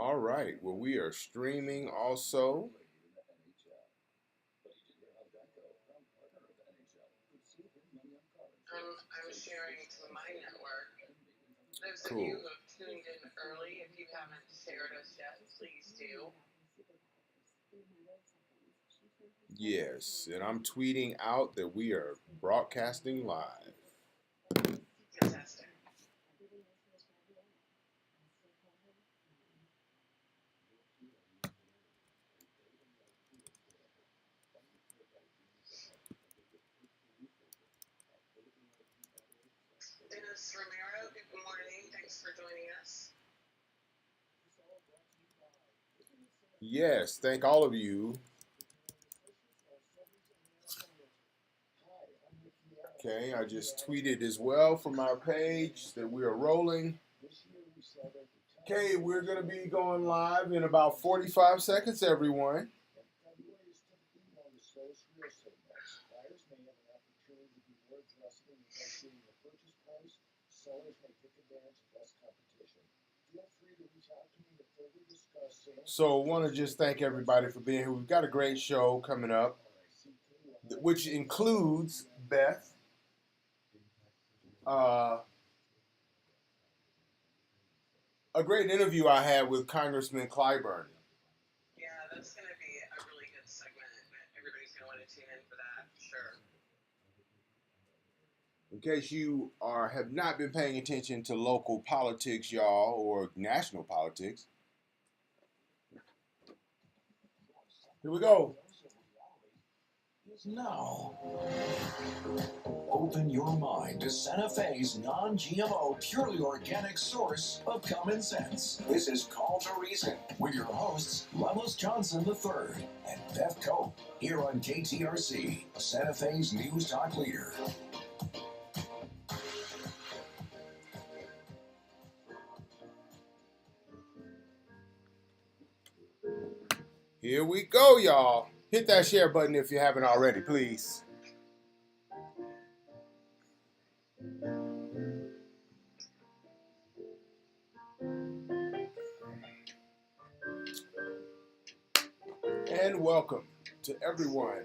All right. Well, we are streaming also. I'm sharing to my network. Those of you Cool. who have tuned in early, if you haven't shared us yet, please do. Yes, and I'm tweeting out that we are broadcasting live. Fantastic. Dennis Romero, good morning. Thanks for joining us. Yes, thank all of you. Okay, I just tweeted as well from our page that we are rolling. Okay, we're going to be going live in about 45 seconds, everyone. So, I want to just thank everybody for being here. We've got a great show coming up, which includes Beth, uh, a great interview I had with Congressman Clyburn. Yeah, that's going to be a really good segment. Everybody's going to want to tune in for that, for sure. In case you have not been paying attention to local politics, y'all, or national politics, here we go. Now, open your mind to Santa Fe's non-GMO, purely organic source of common sense. This is Call to Reason with your hosts, Loveless Johnson III and Beth Cope, here on KTRC, Santa Fe's news talk leader. Here we go, y'all. Hit that share button if you haven't already, please. And welcome to everyone.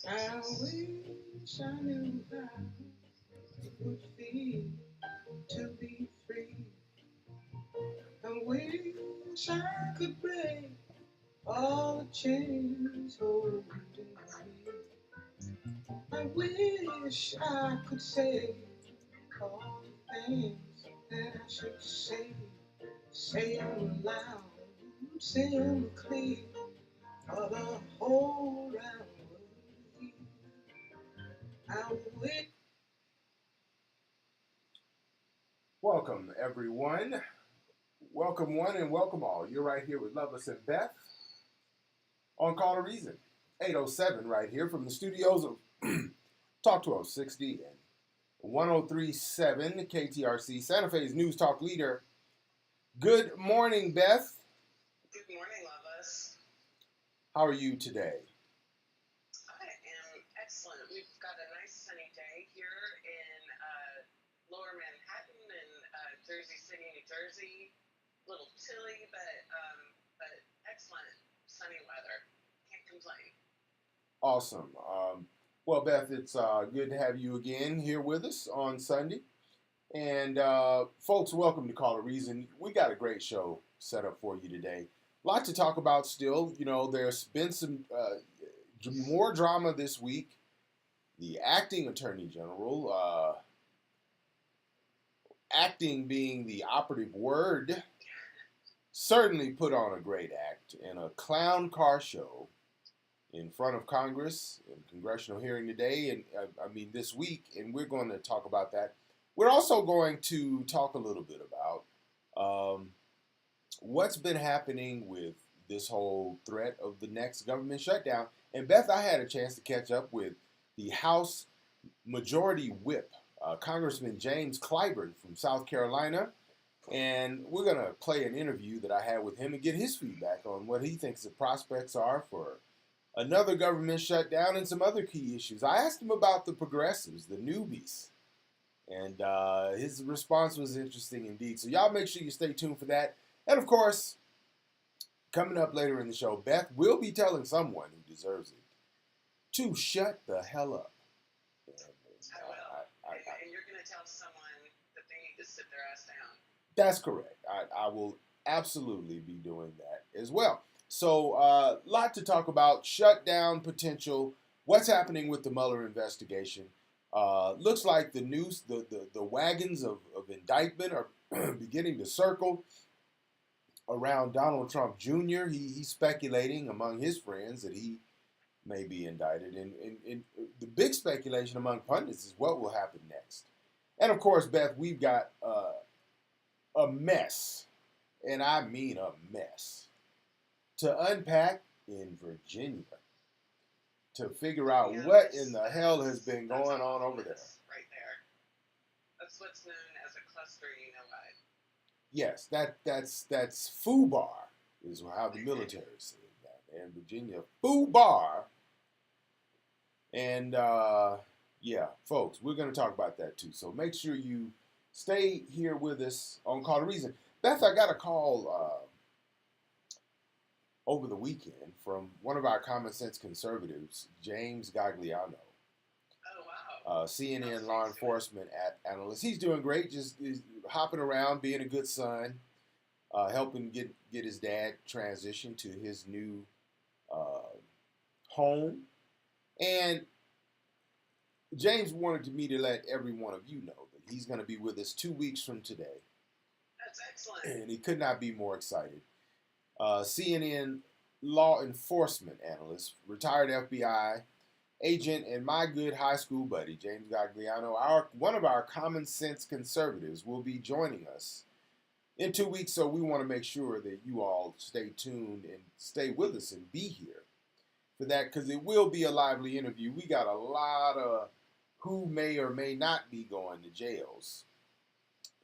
I wish I knew how it would feel to be free. I wish I could break all the chains holding me. I wish I could say all the things that I should say them loud, say them clear, for the whole round world. I wish. Welcome, everyone. Welcome one and welcome all. You're right here with Loveless and Beth on Call to Reason. 807 right here from the studios of Talk 1260 and 1037 KTRC, Santa Fe's news talk leader. Good morning, Beth. Good morning, Loveless. How are you today? I am excellent. We've got a nice sunny day here in Lower Manhattan and Jersey City, New Jersey. A little chilly, but excellent sunny weather. Can't complain. Awesome. Well, Beth, it's good to have you again here with us on Sunday. And folks, welcome to Call to Reason. We got a great show set up for you today. A lot to talk about still. You know, there's been some more drama this week. The acting attorney general, acting being the operative word, certainly put on a great act in a clown car show in front of Congress in congressional hearing today, and this week, and we're going to talk about that. We're also going to talk a little bit about what's been happening with this whole threat of the next government shutdown. And Beth, I had a chance to catch up with the House Majority Whip, Congressman James Clyburn from South Carolina, and we're going to play an interview that I had with him and get his feedback on what he thinks the prospects are for another government shutdown, and some other key issues. I asked him about the progressives, the newbies, and his response was interesting indeed. So y'all make sure you stay tuned for that. And of course, coming up later in the show, Beth will be telling someone who deserves it to shut the hell up. I will. And you're going to tell someone that they need to sit their ass down. That's correct. I will absolutely be doing that as well. So, lot to talk about. Shutdown potential. What's happening with the Mueller investigation? Looks like the news, the wagons of indictment are beginning to circle around Donald Trump Jr. He's speculating among his friends that he may be indicted. And the big speculation among pundits is what will happen next. And of course, Beth, we've got a mess, and I mean a mess, to unpack in Virginia to figure out what in the hell has been going on over there. Right there. That's what's known as a cluster, you know what? Yes, that's FUBAR is how the military says that. And Virginia, FUBAR. And yeah, folks, we're going to talk about that too. So make sure you stay here with us on Call to Reason. Beth, I got a call over the weekend from one of our common sense conservatives, James Gagliano. Oh, wow. CNN law enforcement analyst. He's doing great, just hopping around, being a good son, helping get his dad transition to his new home. And James wanted me to let every one of you know that he's going to be with us 2 weeks from today. That's excellent. And he could not be more excited. CNN law enforcement analyst, retired FBI agent, and my good high school buddy, James Gagliano, one of our common sense conservatives, will be joining us in 2 weeks. So we want to make sure that you all stay tuned and stay with us and be here for that, because it will be a lively interview. We got a lot of who may or may not be going to jails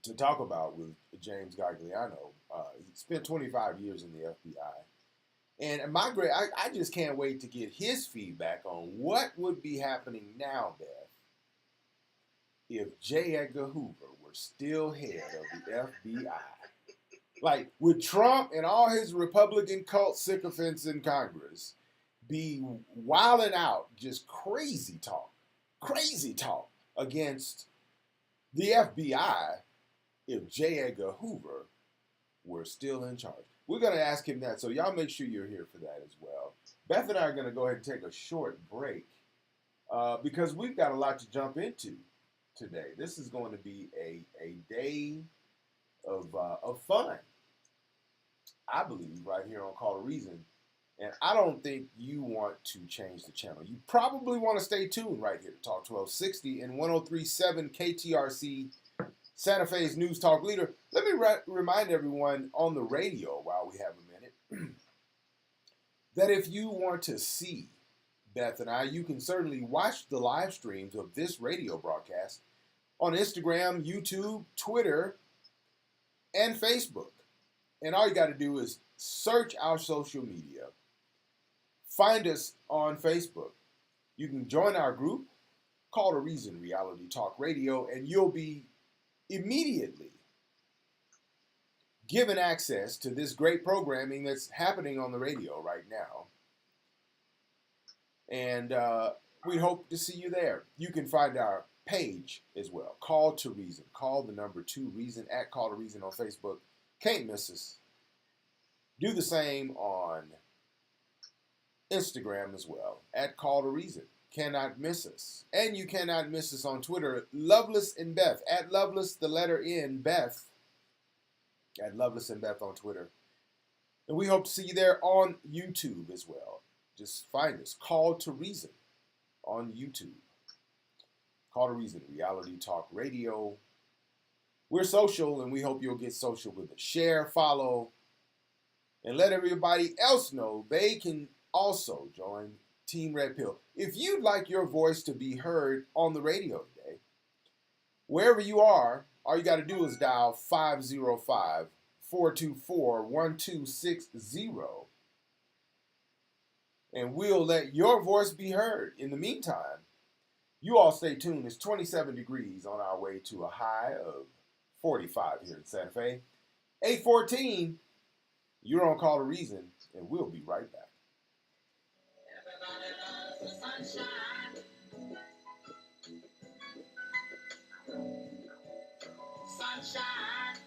to talk about with James Gagliano. He spent 25 years in the FBI. And I just can't wait to get his feedback on what would be happening now, Beth, if J. Edgar Hoover were still head of the FBI. Like, would Trump and all his Republican cult sycophants in Congress be wilding out just crazy talk against the FBI if J. Edgar Hoover were still in charge? We're going to ask him that, so y'all make sure you're here for that as well. Beth and I are going to go ahead and take a short break because we've got a lot to jump into today. This is going to be a day of fun, I believe, right here on Call to Reason. And I don't think you want to change the channel. You probably want to stay tuned right here to Talk 1260 and 103.7 KTRC, Santa Fe's News Talk Leader. Let me remind everyone on the radio while we have a minute that if you want to see Beth and I, you can certainly watch the live streams of this radio broadcast on Instagram, YouTube, Twitter, and Facebook. And all you got to do is search our social media. Find us on Facebook. You can join our group, Call to Reason Reality Talk Radio, and you'll be immediately given access to this great programming that's happening on the radio right now. And we hope to see you there. You can find our page as well, Call to Reason. Call the number 2 Reason at Call to Reason on Facebook. Can't miss us. Do the same on Instagram as well, at Call to Reason. Cannot miss us. And you cannot miss us on Twitter, Loveless and Beth, at Loveless, the letter N, Beth, at Loveless and Beth on Twitter. And we hope to see you there on YouTube as well. Just find us, Call to Reason, on YouTube. Call to Reason, Reality Talk Radio. We're social, and we hope you'll get social with us. Share, follow, and let everybody else know they can also join Team Red Pill. If you'd like your voice to be heard on the radio today, wherever you are, all you got to do is dial 505-424-1260. and we'll let your voice be heard. In the meantime, you all stay tuned. It's 27 degrees on our way to a high of 45 here in Santa Fe. 8:14, you're on Call to Reason, and we'll be right back. Everybody loves the sunshine. Sunshine.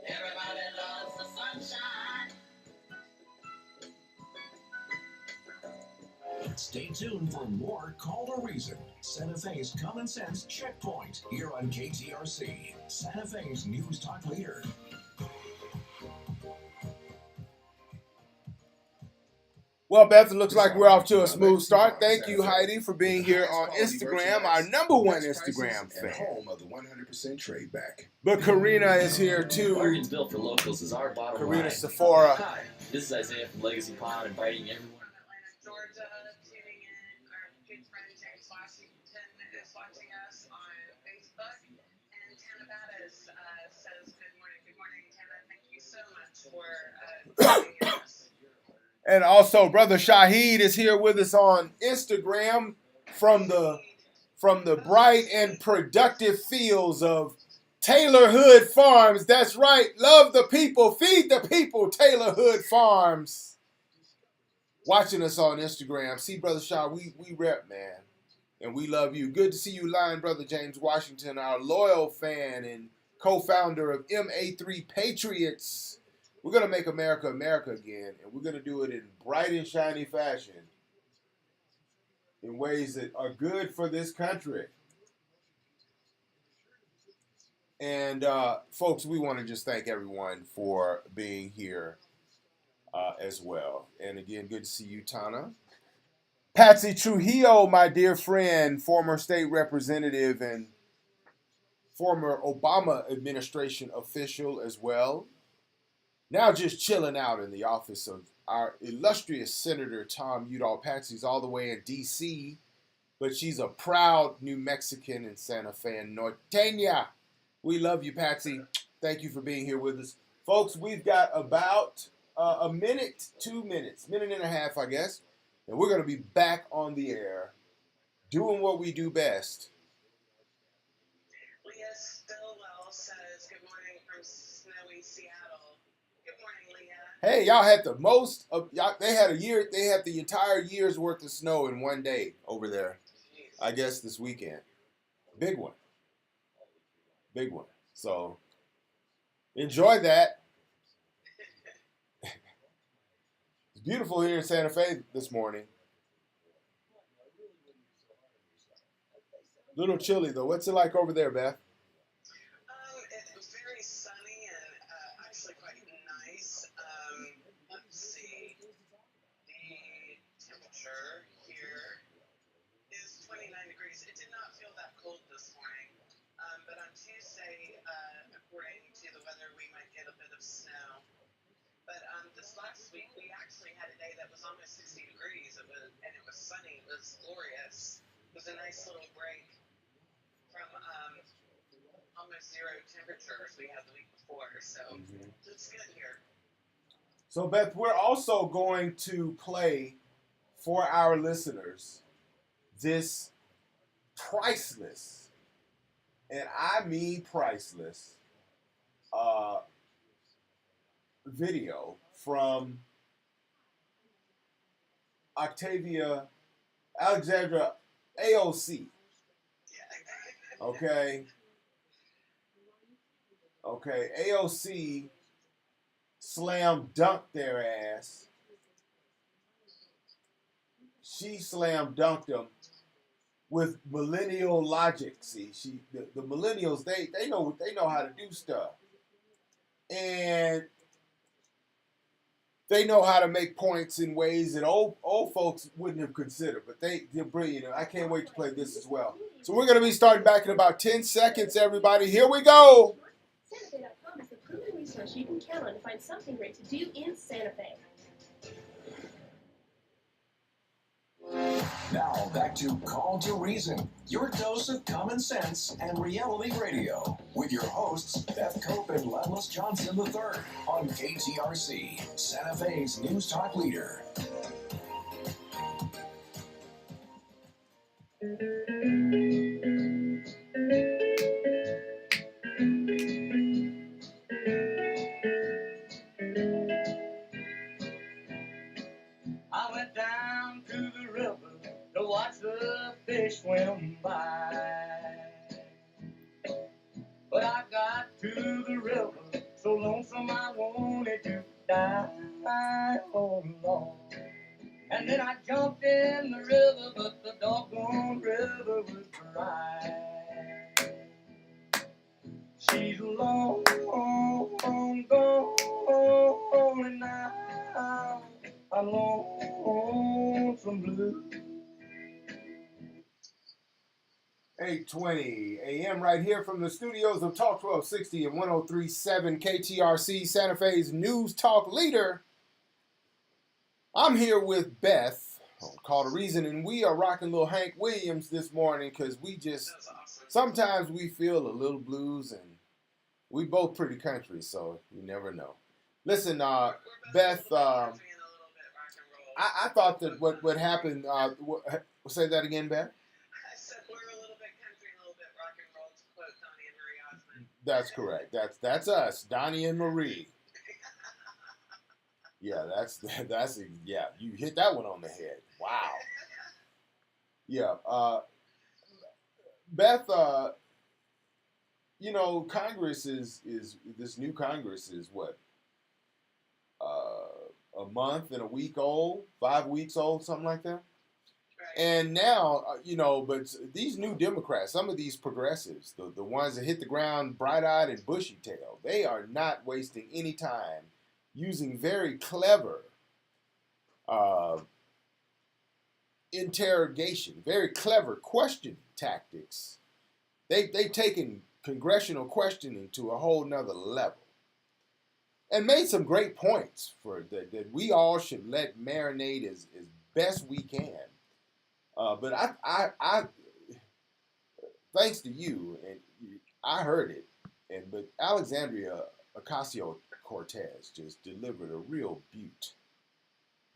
Everybody loves the sunshine. Stay tuned for more Call to Reason, Santa Fe's Common Sense Checkpoint, here on KTRC, Santa Fe's News Talk Leader. Well, Beth, it looks like we're off to a smooth start. Thank you, Heidi, for being here on Instagram, our number one Instagram fan. Home of the 100% trade back. But Karina is here too. Bargains built for locals is our bottom line. Karina Sephora. Hi, this is Isaiah from Legacy Pond, inviting everyone. Atlanta, Georgia, tuning in. Our good friend James Washington is watching us on Facebook. And Tana Battis says, good morning. Good morning, Tana. Thank you so much for joining us. And also, Brother Shahid is here with us on Instagram from the bright and productive fields of Taylor Hood Farms. That's right. Love the people. Feed the people. Taylor Hood Farms. Watching us on Instagram. See, Brother Shah, we rep, man. And we love you. Good to see you, Lion Brother James Washington, our loyal fan and co-founder of MA3 Patriots. We're going to make America America again, and we're going to do it in bright and shiny fashion in ways that are good for this country. And, folks, we want to just thank everyone for being here as well. And, again, good to see you, Tana. Patsy Trujillo, my dear friend, former state representative and former Obama administration official as well. Now just chilling out in the office of our illustrious Senator Tom Udall. Patsy's all the way in D.C., but she's a proud New Mexican in Santa Fe and Norteña. We love you, Patsy. Thank you for being here with us. Folks, we've got about a minute, 2 minutes, minute and a half, I guess, and we're going to be back on the air doing what we do best. Leah Stillwell says, good morning from snowy Seattle. Good morning, Leah. Hey, y'all had the most of y'all. They had the entire year's worth of snow in one day over there. I guess this weekend. Big one. Big one. So enjoy that. It's beautiful here in Santa Fe this morning. Little chilly though. What's it like over there, Beth? It's very sunny and actually quite nice. Let's see. The temperature here is 29 degrees. It did not feel that cold this morning. But on Tuesday, according to the weather, we might get a bit of snow. But this last week, we actually had a day that was almost 60 degrees. It was sunny. It was glorious. It was a nice little break from almost zero temperatures we had the week before. So it's good here. So, Beth, we're also going to play for our listeners this priceless, and I mean priceless, video from Alexandra AOC. Okay. AOC slam dunked their ass. She slam dunked them with millennial logic. See, the millennials, they know how to do stuff. And they know how to make points in ways that old folks wouldn't have considered, but they're brilliant. I can't wait to play this as well. So we're going to be starting back in about 10 seconds, everybody. Here we go. SantaFe.com is the proven resource you can count on to find something great to do in Santa Fe. Now Back to Call to Reason, your dose of common sense and reality radio, with your hosts Beth Cope and Loveless Johnson III on KTRC, Santa Fe's News Talk leader. I went down to the river to watch the fish swim by. But I got to the river so lonesome I wanted to die. Oh Lord. And then I jumped in the river, but the doggone river was dry. She's long gone, and now I'm lonesome blue. 8:20 a.m. right here from the studios of Talk 1260 and 103.7 KTRC, Santa Fe's News Talk leader. I'm here with Beth on Call to Reason, and we are rocking little Hank Williams this morning because we just, sometimes we feel a little blues, and we both pretty country, so you never know. Listen, Beth, I thought that what happened, say that again, Beth? I said we're a little bit country and a little bit rock and roll, to quote Donnie and Marie Osmond. That's correct. That's us, Donnie and Marie. Yeah, that's yeah. You hit that one on the head. Wow. Yeah, Beth. You know, Congress is this new Congress is what, a month and a week old, 5 weeks old, something like that. Right. And now, you know, but these new Democrats, some of these progressives, the ones that hit the ground bright-eyed and bushy-tailed, they are not wasting any time using very clever interrogation, very clever question tactics. They've taken congressional questioning to a whole nother level and made some great points for that we all should let marinate as best we can. But I thanks to you, and I heard it, but Alexandria Ocasio-Cortez just delivered a real beaut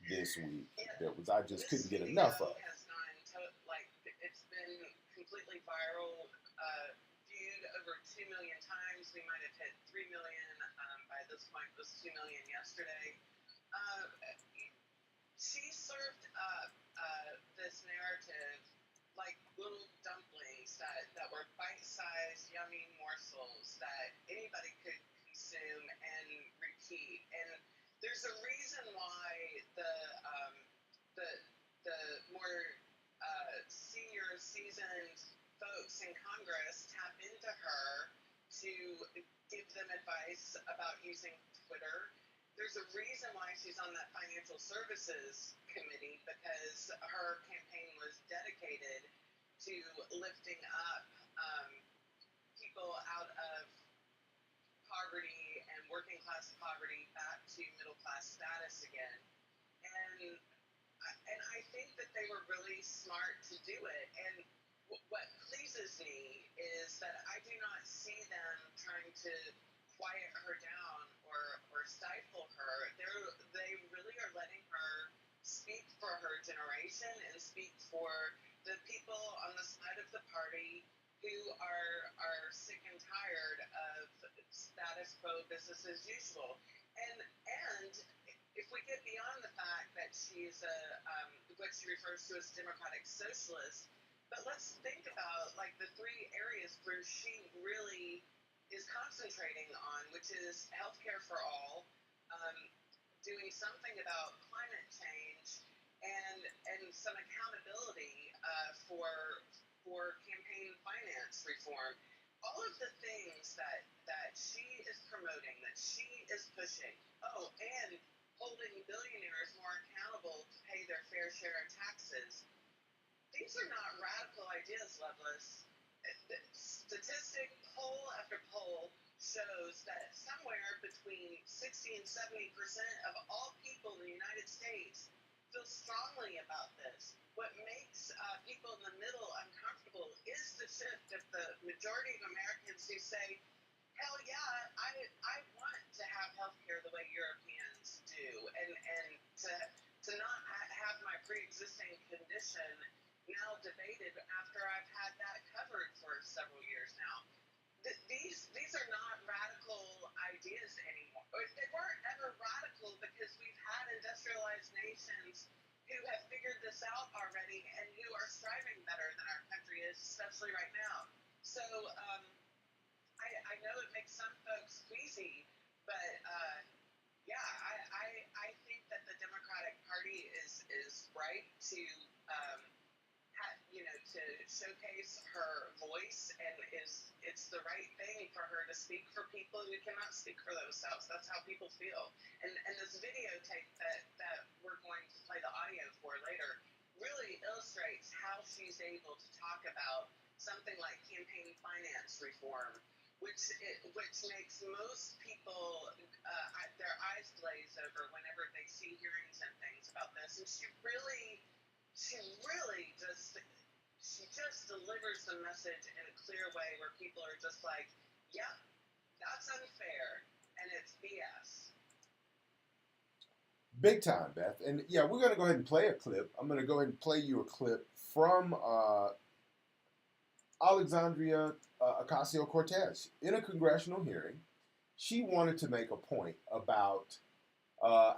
this week that was I just couldn't get enough of. Has gone it's been completely viral, viewed over 2 million times. We might have hit 3 million by this point. It was 2 million yesterday. She served up this narrative like little dumplings that were bite-sized, yummy morsels that anybody could consume and repeat. And there's a reason why the more senior, seasoned folks in Congress tap into her to give them advice about using Twitter. There's a reason why she's on that financial services committee, because her campaign was dedicated to lifting up people out of poverty and working class poverty back to middle class status again. And I think that they were really smart to do it. And what pleases me is that I do not see them trying to quiet her down or stifle her. They really are letting her speak for her generation and speak for the people on the side of the party who are sick and tired of status quo, business as usual. And if we get beyond the fact that she's what she refers to as democratic socialist, but let's think about like the three areas where she really is concentrating on, which is healthcare for all, doing something about climate change, and some accountability for campaign finance reform. All of the things that she is promoting, that she is pushing. Oh, and holding billionaires more accountable to pay their fair share of taxes. These are not radical ideas, Loveless. Statistic, poll after poll shows that somewhere between 60 and 70% of all people in the United States feel strongly about this. What makes people in the middle uncomfortable is the shift of the majority of Americans who say, hell yeah, I want to have healthcare the way Europeans do, and to not have my pre-existing condition now debated after I've had that covered for several years now. These are not radical ideas anymore. They weren't ever radical because we've had industrialized nations who have figured this out already and who are striving better than our country is, especially right now. So I know it makes some folks queasy, but yeah, I think that the Democratic Party is right to to showcase her voice, and it's the right thing for her to speak for people who cannot speak for themselves. That's how people feel. And this videotape that we're going to play the audio for later really illustrates how she's able to talk about something like campaign finance reform, which makes most people their eyes glaze over whenever they see hearings and things about this. And she really just delivers the message in a clear way where people are just like, yep, that's unfair, and it's BS. Big time, Beth. And yeah, we're going to go ahead and play a clip. I'm going to go ahead and play you a clip from Alexandria Ocasio-Cortez. In a congressional hearing, she wanted to make a point about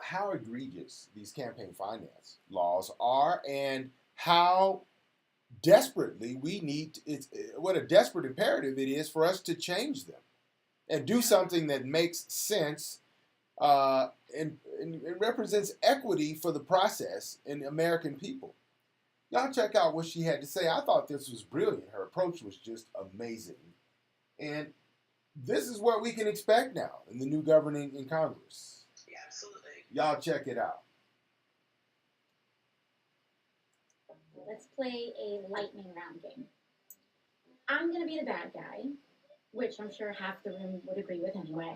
how egregious these campaign finance laws are and how desperately what a desperate imperative it is for us to change them and do something that makes sense and it represents equity for the process in American people. Y'all check out what she had to say. I thought this was brilliant. Her approach was just amazing. And this is what we can expect now in the new governing in Congress. Yeah, absolutely. Y'all check it out. Let's play a lightning round game. I'm going to be the bad guy, which I'm sure half the room would agree with anyway.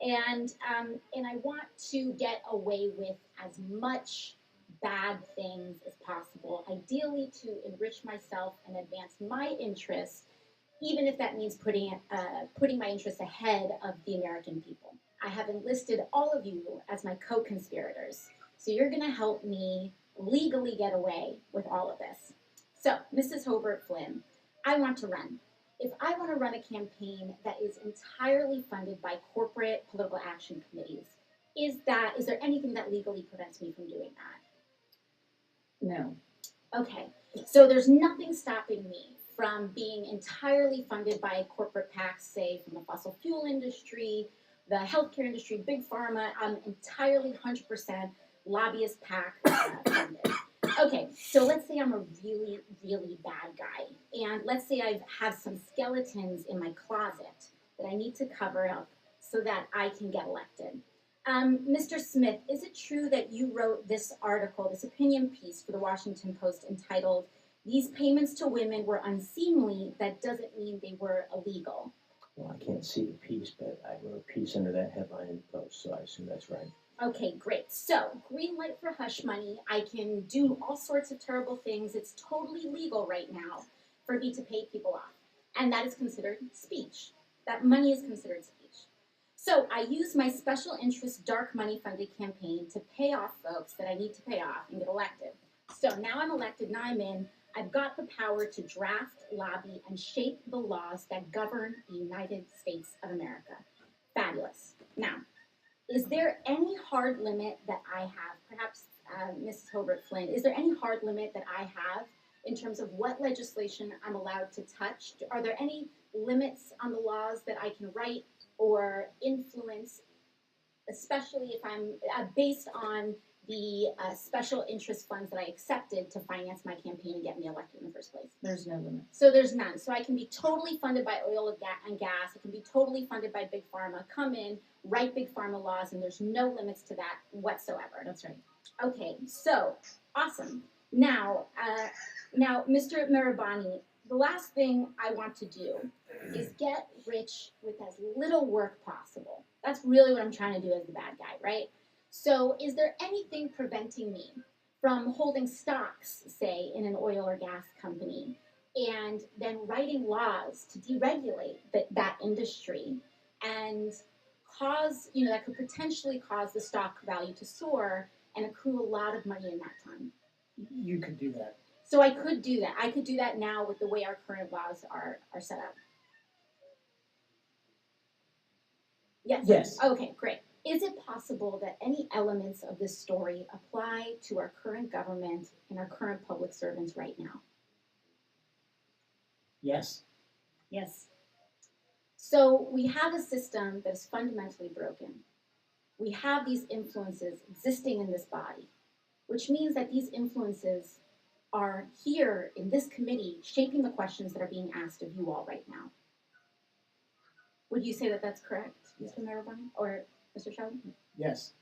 And I want to get away with as much bad things as possible, ideally to enrich myself and advance my interests, even if that means putting my interests ahead of the American people. I have enlisted all of you as my co-conspirators, so you're going to help me legally get away with all of this. So, Mrs. Hobart Flynn, I want to run. If I want to run a campaign that is entirely funded by corporate political action committees, is there anything that legally prevents me from doing that? No. Okay, so there's nothing stopping me from being entirely funded by corporate PACs, say from the fossil fuel industry, the healthcare industry, big pharma. I'm entirely 100% lobbyist PAC funded. Okay, so let's say I'm a really, really bad guy, and let's say I have some skeletons in my closet that I need to cover up so that I can get elected. Mr. Smith, is it true that you wrote this article, this opinion piece for the Washington Post entitled, "These payments to women were unseemly, that doesn't mean they were illegal"? Well, I can't see the piece, but I wrote a piece under that headline in the Post, so I assume that's right. Okay, great. So, green light for hush money. I can do all sorts of terrible things. It's totally legal right now for me to pay people off. And that is considered speech. That money is considered speech. So, I use my special interest dark money funded campaign to pay off folks that I need to pay off and get elected. So, now I'm elected, now I'm in. I've got the power to draft, lobby, and shape the laws that govern the United States of America. Fabulous. Now, is there any hard limit that I have, perhaps Mrs. Hobart Flynn, is there any hard limit that I have in terms of what legislation I'm allowed to touch? Are there any limits on the laws that I can write or influence, especially if I'm based on the special interest funds that I accepted to finance my campaign and get me elected in the first place? There's no limit. So there's none. So I can be totally funded by oil and gas. I can be totally funded by Big Pharma. Come in, write Big Pharma laws, and there's no limits to that whatsoever. That's right. Okay, so awesome. Now, Mr. Mirabani, the last thing I want to do is get rich with as little work possible. That's really what I'm trying to do as the bad guy, right? So is there anything preventing me from holding stocks, say, in an oil or gas company, and then writing laws to deregulate that industry and cause, that could potentially cause the stock value to soar and accrue a lot of money in that time. You could do that. So I could do that. I could do that now with the way our current laws are set up. Yes? Yes. Okay, great. Is it possible that any elements of this story apply to our current government and our current public servants right now? Yes. Yes. So we have a system that is fundamentally broken. We have these influences existing in this body, which means that these influences are here in this committee shaping the questions that are being asked of you all right now. Would you say that that's correct, Mr. Marabani or Mr. Sheldon? Yes.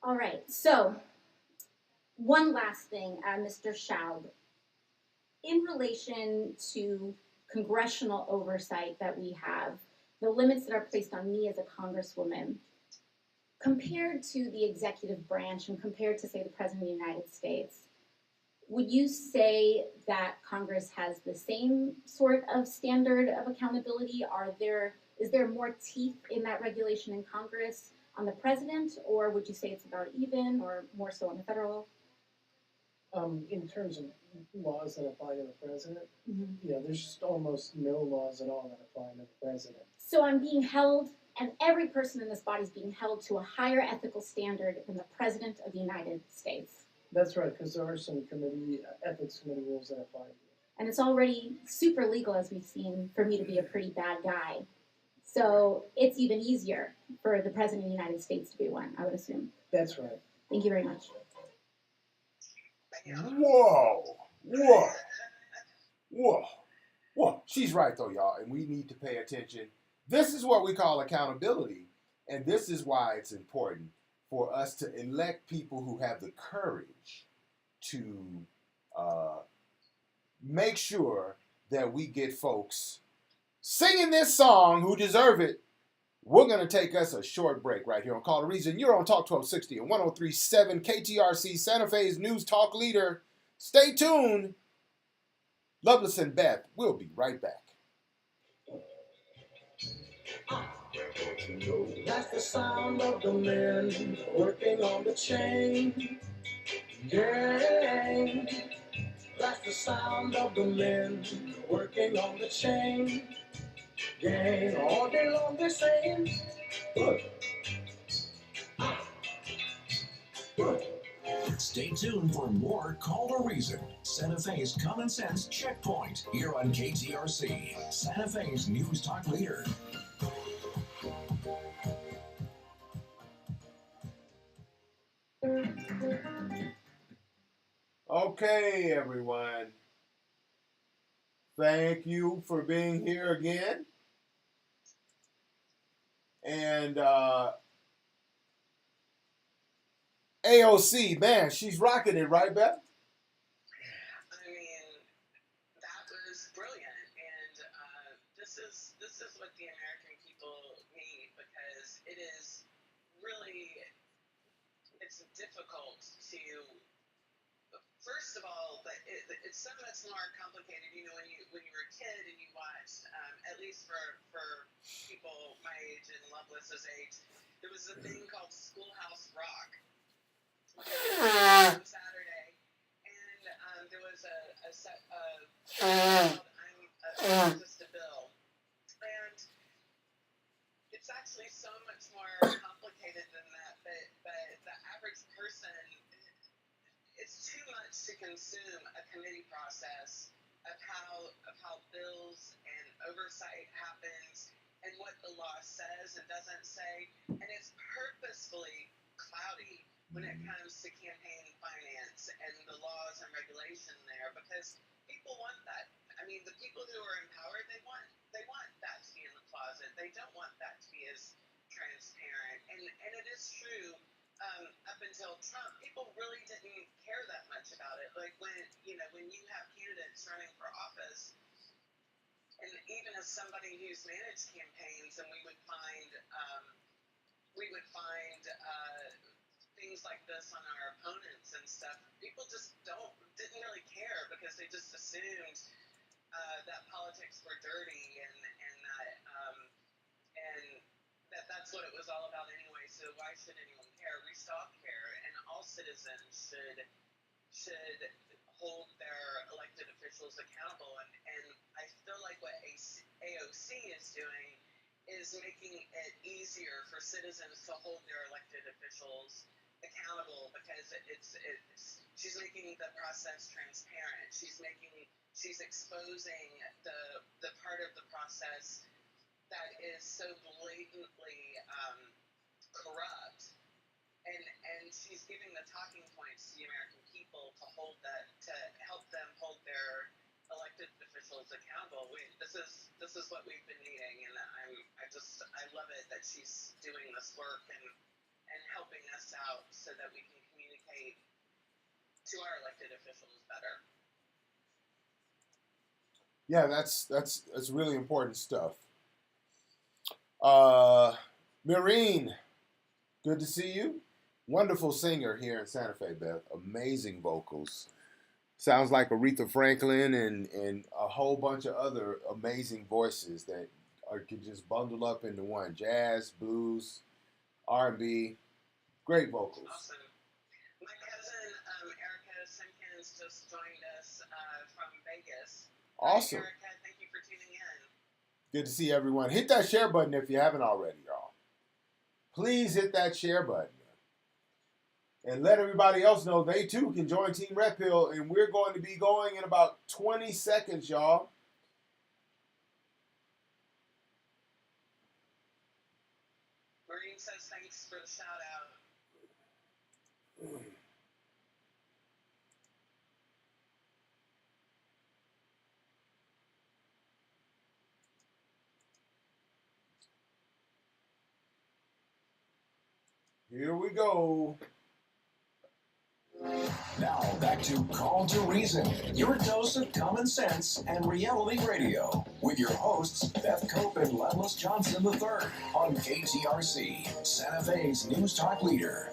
All right, so one last thing, Mr. Schaub. In relation to congressional oversight that we have, the limits that are placed on me as a congresswoman, compared to the executive branch and compared to, say, the President of the United States, would you say that Congress has the same sort of standard of accountability? Is there more teeth in that regulation in Congress on the president, or would you say it's about even, or more so on the federal? In terms of laws that apply to the president, Mm-hmm. yeah, there's just almost no laws at all that apply to the president. So I'm being held, and every person in this body is being held to a higher ethical standard than the President of the United States. That's right, because there are some ethics committee rules that apply to you. And it's already super legal, as we've seen, for me to be a pretty bad guy. So it's even easier for the President of the United States to be one, I would assume. That's right. Thank you very much. Whoa. Whoa. Whoa. Whoa. She's right, though, y'all, and we need to pay attention. This is what we call accountability, and this is why it's important for us to elect people who have the courage to make sure that we get folks singing this song who deserve it. We're going to take us a short break right here on Call the Reason. You're on Talk 1260 and 103.7 KTRC, Santa Fe's News Talk Leader. Stay tuned. Loveless and Beth, we'll be right back. That's the sound of the men working on the chain gang. That's the sound of the men working on the chain gang. All day long they're saying, good. Good. Stay tuned for more Call the Reason, Santa Fe's Common Sense Checkpoint, here on KTRC, Santa Fe's News Talk Leader. Okay, everyone. Thank you for being here again. And AOC, man, she's rocking it, right, Beth? I mean, that was brilliant, and this is what the American people need, because it's difficult to. First of all, but it's so much more complicated. You know, when you were a kid and you watched, at least for people my age and Loveless's age, there was a thing called Schoolhouse Rock. On Saturday, and there was a set called I'm Just a Bill, and it's actually so much more complicated than that. But the average person, it's too much to consume a committee process of how bills and oversight happens and what the law says and doesn't say, and it's purposefully cloudy when it comes to campaign finance and the laws and regulation there, because people want that. I mean, the people who are in power, they want that to be in the closet. They don't want that to be as transparent. And it is true. Up until Trump, people really didn't care that much about it. Like when you have candidates running for office, and even as somebody who's managed campaigns, and we would find things like this on our opponents and stuff, people just didn't really care because they just assumed that politics were dirty and that's what it was all about anyway. So why should anyone care? We stop care, and all citizens should hold their elected officials accountable. And I feel like what AOC is doing is making it easier for citizens to hold their elected officials accountable because she's making the process transparent. She's exposing the part of the process that is so blatantly corrupt, and she's giving the talking points to the American people to help them hold their elected officials accountable. This is what we've been needing, and I love it that she's doing this work and helping us out so that we can communicate to our elected officials better. Yeah, that's really important stuff. Maureen, good to see you. Wonderful singer here in Santa Fe, Beth. Amazing vocals. Sounds like Aretha Franklin and a whole bunch of other amazing voices that could just bundle up into one. Jazz, blues, R&B. Great vocals. Awesome. My cousin Erica Simpkins just joined us from Vegas. Awesome. Hi, Erica, thank you for tuning in. Good to see everyone. Hit that share button if you haven't already, y'all. Please hit that share button. And let everybody else know they too can join Team Red Pill. And we're going to be going in about 20 seconds, y'all. Maureen says thanks for the shout out. Here we go. Now back to Call to Reason, your dose of common sense and reality radio, with your hosts Beth Cope and Loveless Johnson III on KTRC, Santa Fe's news talk leader.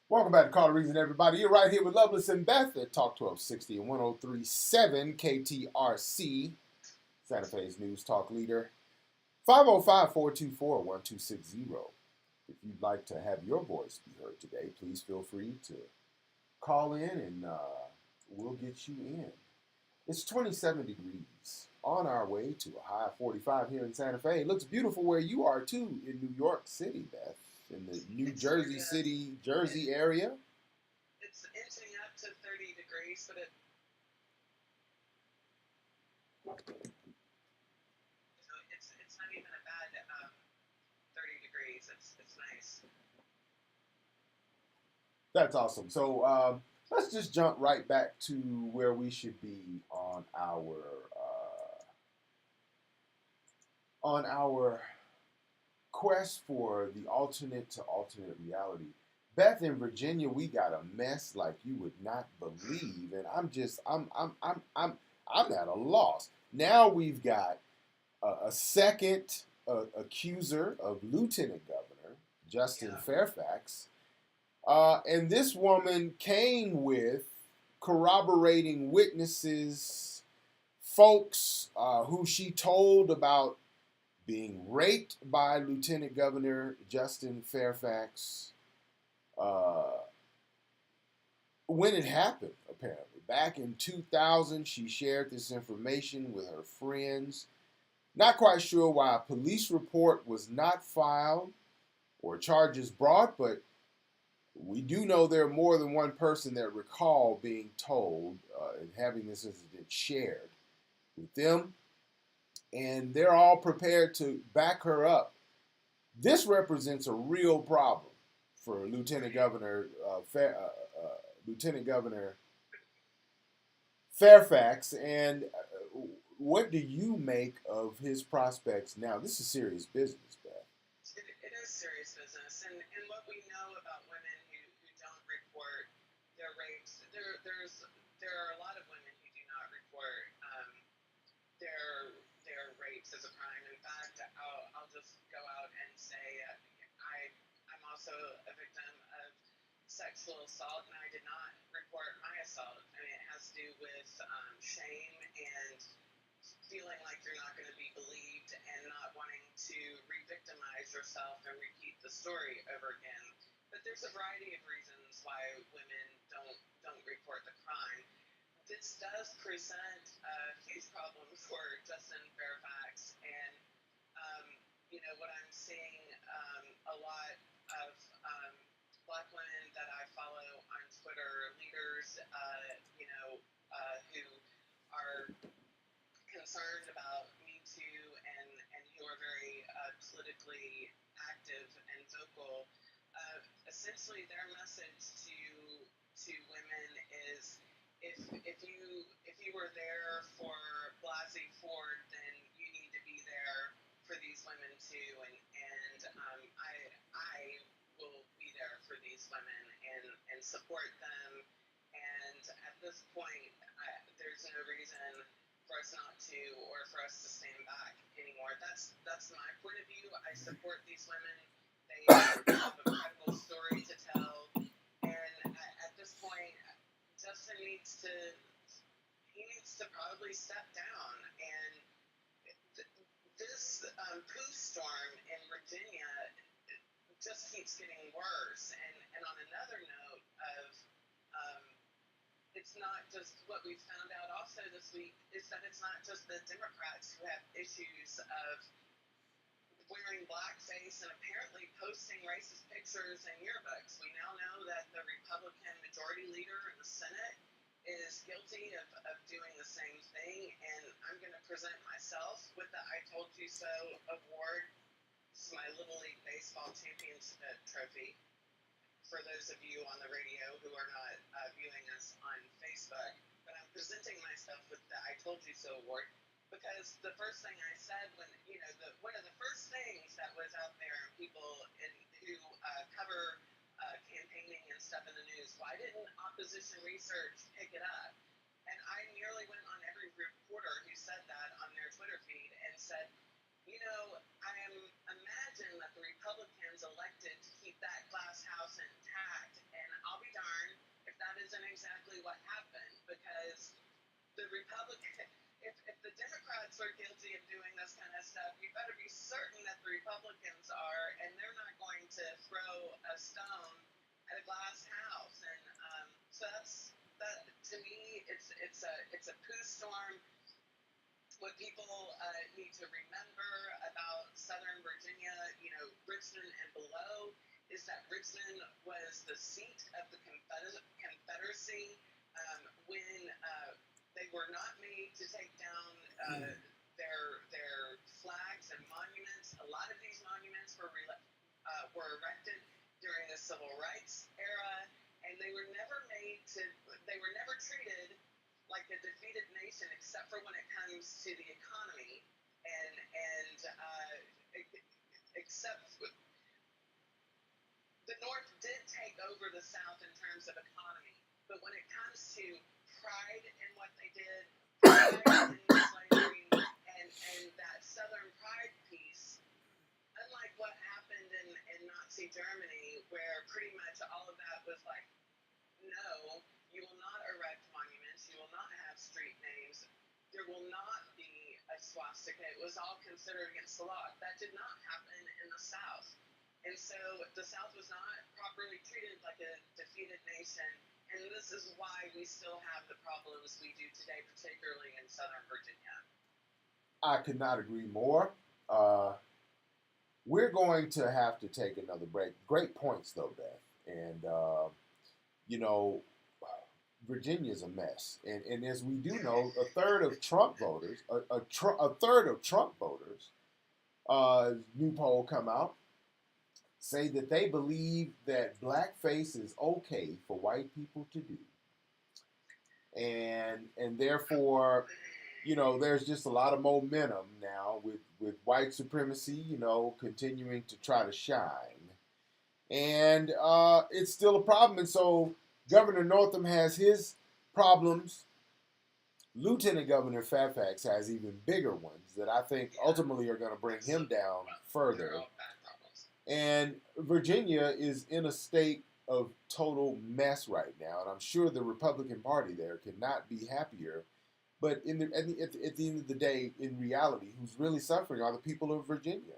Welcome back to Call to Reason, everybody. You're right here with Loveless and Beth at Talk 1260 and 103.7 KTRC, Santa Fe's news talk leader. 505-424-1260. If you'd like to have your voice be heard today, please feel free to call in and we'll get you in. It's 27 degrees on our way to a high of 45 here in Santa Fe. It looks beautiful where you are, too, in New York City, Beth. In the New Jersey City, Jersey area. It's inching up to 30 degrees, but it's not even a bad 30 degrees. It's nice. That's awesome. So let's just jump right back to where we should be on our quest for the alternate to alternate reality. Beth, in Virginia, we got a mess like you would not believe, and I'm at a loss. Now we've got a second accuser of Lieutenant Governor Justin Fairfax, and this woman came with corroborating witnesses, folks who she told about being raped by Lieutenant Governor Justin Fairfax, when it happened, apparently. Back in 2000, she shared this information with her friends. Not quite sure why a police report was not filed or charges brought, but we do know there are more than one person that recall being told and having this incident shared with them, and they're all prepared to back her up. This represents a real problem for Lieutenant Governor Fairfax. And what do you make of his prospects now? This is serious business, Beth. It is serious business, and what we know about women who don't report their rapes, there are a lot of women who do not report their rapes as a crime. In fact, I'll just go out and say I'm also a victim of sexual assault, and I did not report my assault. I mean, it has to do with shame and feeling like you're not going to be believed and not wanting to re-victimize yourself and repeat the story over again. But there's a variety of reasons why women don't report the crime. This does present a huge problem for Justin Fairfax, and what I'm seeing a lot of Black women that I follow on Twitter, leaders, who are concerned about Me Too and who are very politically active and vocal. Essentially, their message to women is if you were there for Blasey Ford, then you need to be there for these women too, and I will be there for these women and support them. And at this point, there's no reason for us not to, or for us to stand back anymore. That's my point of view. I support these women. They have a credible story to tell, and at this point, Justin needs to probably step down. And this poo storm in Virginia just keeps getting worse. And on another note of it's not just what we found out also this week is that it's not just the Democrats who have issues of wearing blackface and apparently posting racist pictures in yearbooks. We now know that the Republican majority leader in the Senate is guilty of doing the same thing, and I'm going to present myself with the I Told You So award. It's my Little League Baseball championship trophy. For those of you on the radio who are not viewing us on Facebook, but I'm presenting myself with the I Told You So award because the first thing I said when, one of the first things that was out there, people who cover campaigning and stuff in the news, why didn't opposition research pick it up? And I nearly went on every reporter who said that on their Twitter feed and said, I imagine that the Republicans elected to keep that glass house intact, and I'll be darned if that isn't exactly what happened, because the if the Democrats are guilty of doing this kind of stuff, you better be certain that the Republicans are, and they're not going to throw a stone at a glass house. And so that to me, it's a poo storm. What people need to remember about Southern Virginia, Richmond and below, is that Richmond was the seat of the Confederacy when they were not made to take down their flags and monuments. A lot of these monuments were erected during the Civil Rights era, and they were never treated like a defeated nation, except for when it comes to the economy, and except the North did take over the South in terms of economy, but when it comes to pride in what they did, pride in slavery, and that Southern pride piece, unlike what happened in Nazi Germany, where pretty much all of that was like, no, you will not erect monuments, you will not have street names, there will not be a swastika. It was all considered against the law. That did not happen in the South. And so the South was not properly treated like a defeated nation, And this is why we still have the problems we do today, particularly in Southern Virginia. I could not agree more. We're going to have to take another break. Great points, though, Beth. And, you know, Virginia's a mess. And as we do know, a third of Trump voters, new poll come out, say that they believe that blackface is okay for white people to do. And therefore, you know, there's just a lot of momentum now with white supremacy, you know, continuing to try to shine. And it's still a problem. And so Governor Northam has his problems. Lieutenant Governor Fairfax has even bigger ones that I think ultimately are going to bring him down further. And Virginia is in a state of total mess right now. And I'm sure the Republican Party there cannot be happier. But at the end of the day, in reality, who's really suffering are the people of Virginia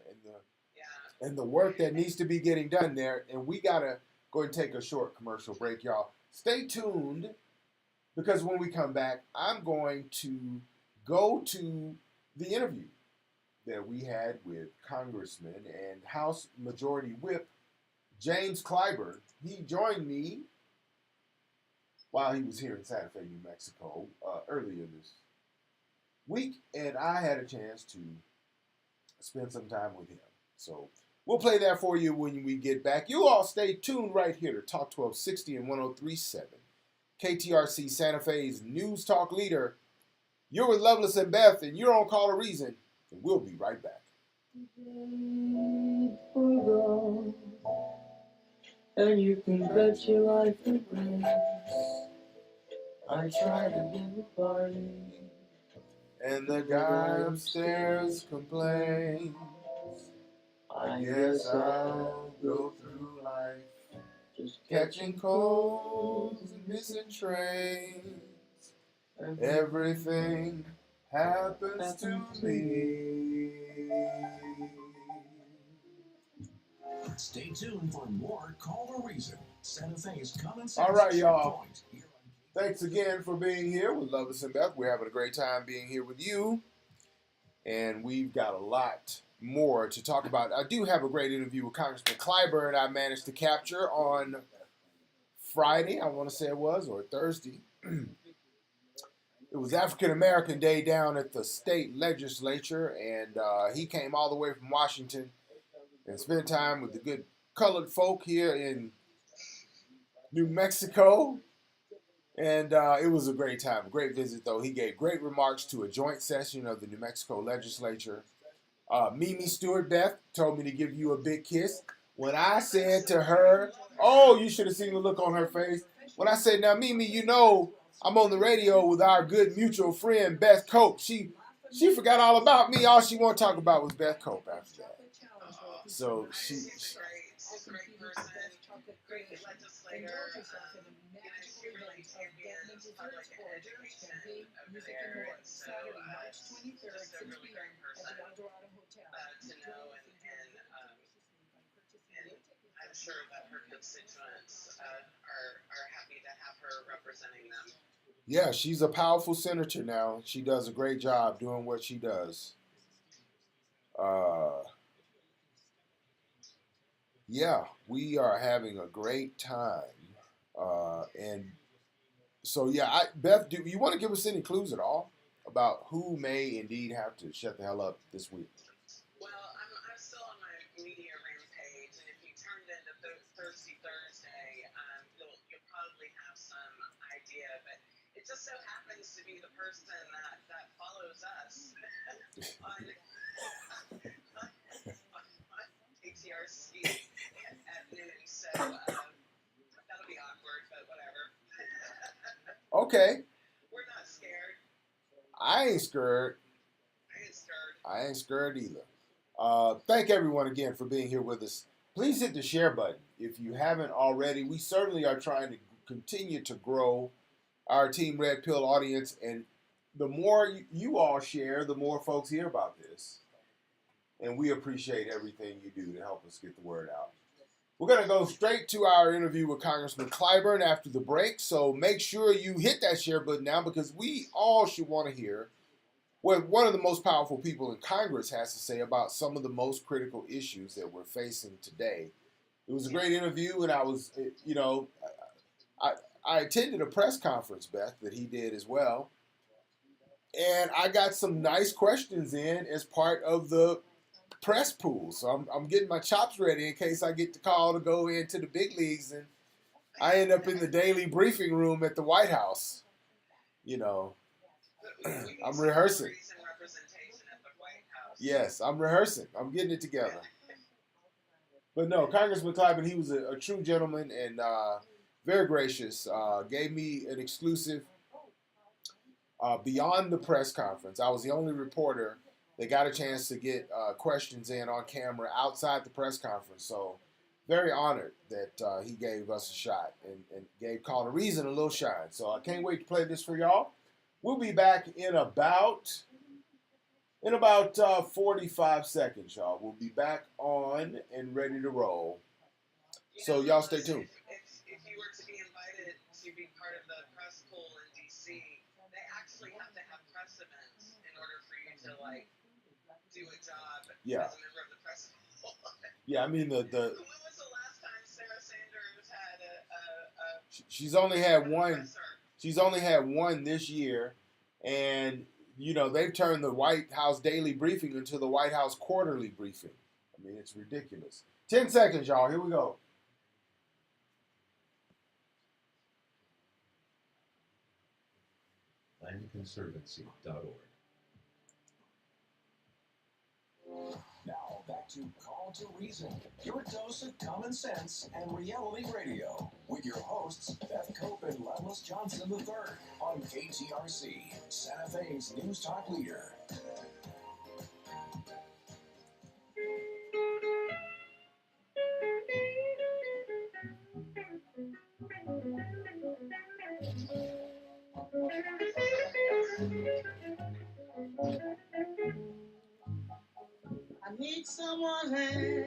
and the work that needs to be getting done there. And we got to go and take a short commercial break, y'all. Stay tuned, because when we come back, I'm going to go to the interview that we had with Congressman and House Majority Whip James Clyburn. He joined me while he was here in Santa Fe, New Mexico, earlier this week, and I had a chance to spend some time with him. So we'll play that for you when we get back. You all stay tuned right here to Talk 1260 and 103.7. KTRC Santa Fe's News Talk leader. You're with Loveless and Beth, and you're on Call a Reason, and we'll be right back. And you can bet your life it rains. I tried to give a party, and the guy upstairs complains. I guess I'll go through life just catching colds and missing trains. And everything happens to me. Stay tuned for more Call a Reason. Santa Fe's Common Sense. All right, y'all. Thanks again for being here with Loveless and Beth. We're having a great time being here with you. And we've got a lot more to talk about. I do have a great interview with Congressman Clyburn I managed to capture on Friday, I want to say it was, or Thursday. It was African American Day down at the state legislature, and he came all the way from Washington and spent time with the good colored folk here in New Mexico. And it was a great time, a great visit, though. He gave great remarks to a joint session of the New Mexico legislature. Mimi Stewart, Beth, told me to give you a big kiss. When I said to her, oh, you should have seen the look on her face. When I said, now, Mimi, you know, I'm on the radio with our good mutual friend, Beth Cope. She forgot all about me. All she wanted to talk about was Beth Cope after that. So she's a great person, great legislator. She really champions public education over there. And so just a really great person to know. And I'm sure that her constituents are happy to have her representing them. Yeah, she's a powerful senator now. She does a great job doing what she does. Yeah, we are having a great time. And so, yeah, Beth, do you want to give us any clues at all about who may indeed have to shut the hell up this week? Well, I'm still on my media rampage, and if you turned into Thursday, you'll probably have some idea, but it just so happens to be the person that follows us on KTRC at noon, so that'll be awkward, but whatever. Okay. We're not scared. I ain't scared. I ain't scared either. Thank everyone again for being here with us. Please hit the share button if you haven't already. We certainly are trying to continue to grow our Team Red Pill audience, and the more you all share, the more folks hear about this. And we appreciate everything you do to help us get the word out. We're going to go straight to our interview with Congressman Clyburn after the break. So make sure you hit that share button now because we all should want to hear what one of the most powerful people in Congress has to say about some of the most critical issues that we're facing today. It was a great interview, and I was, I attended a press conference, Beth, that he did as well. And I got some nice questions in as part of the press pool. So I'm getting my chops ready in case I get the call to go into the big leagues and I end up in the daily briefing room at the White House. You know, I'm rehearsing. Yes, I'm rehearsing. I'm getting it together. But no, Congressman Clyburn, he was a true gentleman and very gracious. Gave me an exclusive beyond the press conference. I was the only reporter that got a chance to get questions in on camera outside the press conference. So very honored that he gave us a shot and gave Call to Reason a little shine. So I can't wait to play this for y'all. We'll be back in about 45 seconds, y'all. We'll be back on and ready to roll. So y'all stay tuned. If you were to be invited to be part of the press pool in D.C., they actually have to have press events in order for you to do a job as a member of the press pool. Yeah, I mean the. When was the last time Sarah Sanders had a She's only had one. She's only had one this year, and you know they've turned the White House daily briefing into the White House quarterly briefing. I mean it's ridiculous. 10 seconds, y'all. Here we go. landconservancy.org. Now back to Call to Reason, your dose of common sense and reality radio, with your hosts Beth Cope and Loveless Johnson III on KTRC, Santa Fe's News Talk leader. I need someone's hand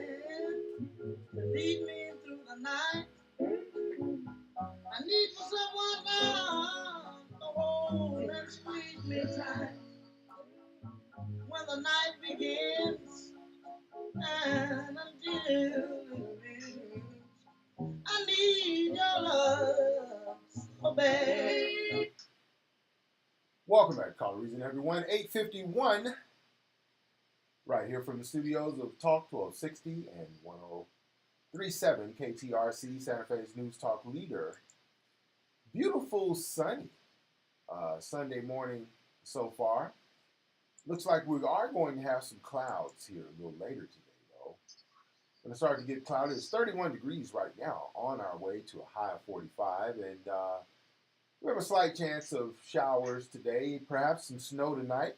to lead me through the night. I need for someone arms to hold and squeeze me tight. When the night begins and until it ends, I need your love so bad. Welcome back to Call to Reason, everyone. 8:51. Right here from the studios of Talk 1260 and 103.7 KTRC, Santa Fe's News Talk leader. Beautiful, sunny Sunday morning so far. Looks like we are going to have some clouds here a little later today, though. Going to start to get cloudy. It's 31 degrees right now, on our way to a high of 45, and we have a slight chance of showers today, perhaps some snow tonight,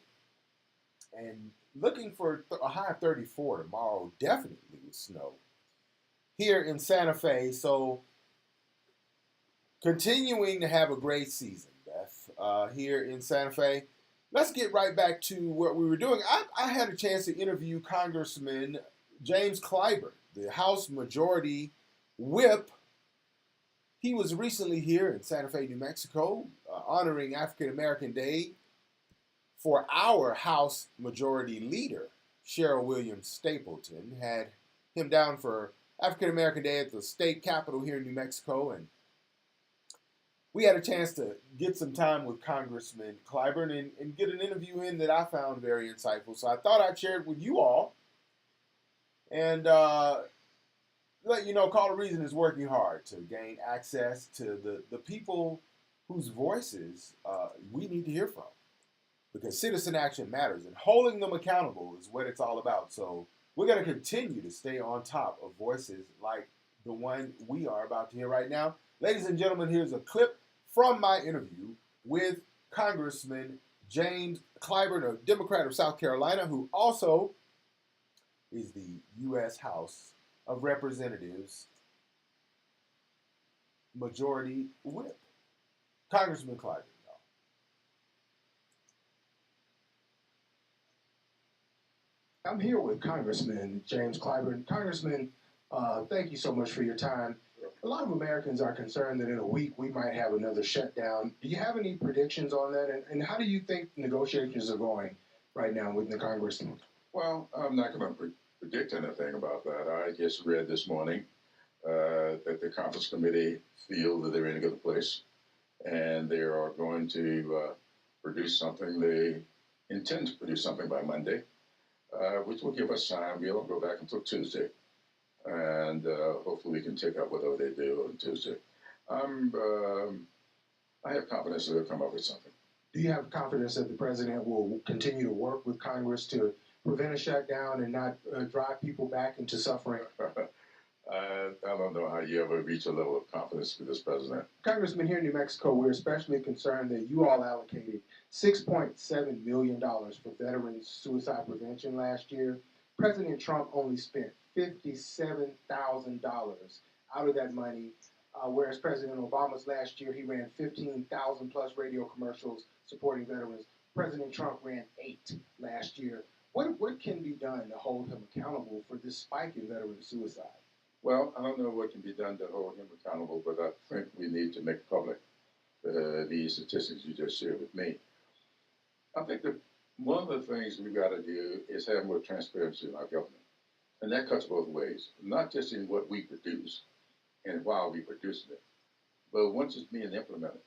and looking for a high of 34 tomorrow, definitely with snow here in Santa Fe. So continuing to have a great season, Beth, here in Santa Fe. Let's get right back to what we were doing. I had a chance to interview Congressman James Clyburn, the House Majority Whip. He was recently here in Santa Fe, New Mexico, honoring African American Day for our House Majority Leader, Cheryl Williams Stapleton. Had him down for African American Day at the state capitol here in New Mexico, and we had a chance to get some time with Congressman Clyburn and get an interview in that I found very insightful. So I thought I'd share it with you all and let you know Call to Reason is working hard to gain access to the people whose voices we need to hear from. Because citizen action matters, and holding them accountable is what it's all about. So we're going to continue to stay on top of voices like the one we are about to hear right now. Ladies and gentlemen, here's a clip from my interview with Congressman James Clyburn, a Democrat of South Carolina, who also is the U.S. House of Representatives Majority Whip. Congressman Clyburn. I'm here with Congressman James Clyburn. Congressman, Thank you so much for your time. A lot of Americans are concerned that in a week we might have another shutdown. Do you have any predictions on that? And how do you think negotiations are going right now with the Congress? Well, I'm not going to predict anything about that. I just read this morning that the conference committee feel that they're in a good place, and they are going to produce something. They intend to produce something by Monday, which will give us time. We don't go back until Tuesday, and hopefully we can take up whatever they do on Tuesday. I have confidence that they'll come up with something. Do you have confidence that the president will continue to work with Congress to prevent a shutdown and not drive people back into suffering? I don't know how you ever reach a level of confidence with this president. Congressman, here in New Mexico, we're especially concerned that you all allocated $6.7 million for veterans suicide prevention last year. President Trump only spent $57,000 out of that money, whereas President Obama's last year, he ran 15,000 plus radio commercials supporting veterans. President Trump ran 8 last year. What can be done to hold him accountable for this spike in veteran suicide? Well, I don't know what can be done to hold him accountable, but I think we need to make public these statistics you just shared with me. I think that one of the things we've got to do is have more transparency in our government. And that cuts both ways, not just in what we produce and while we produce it, but once it's being implemented,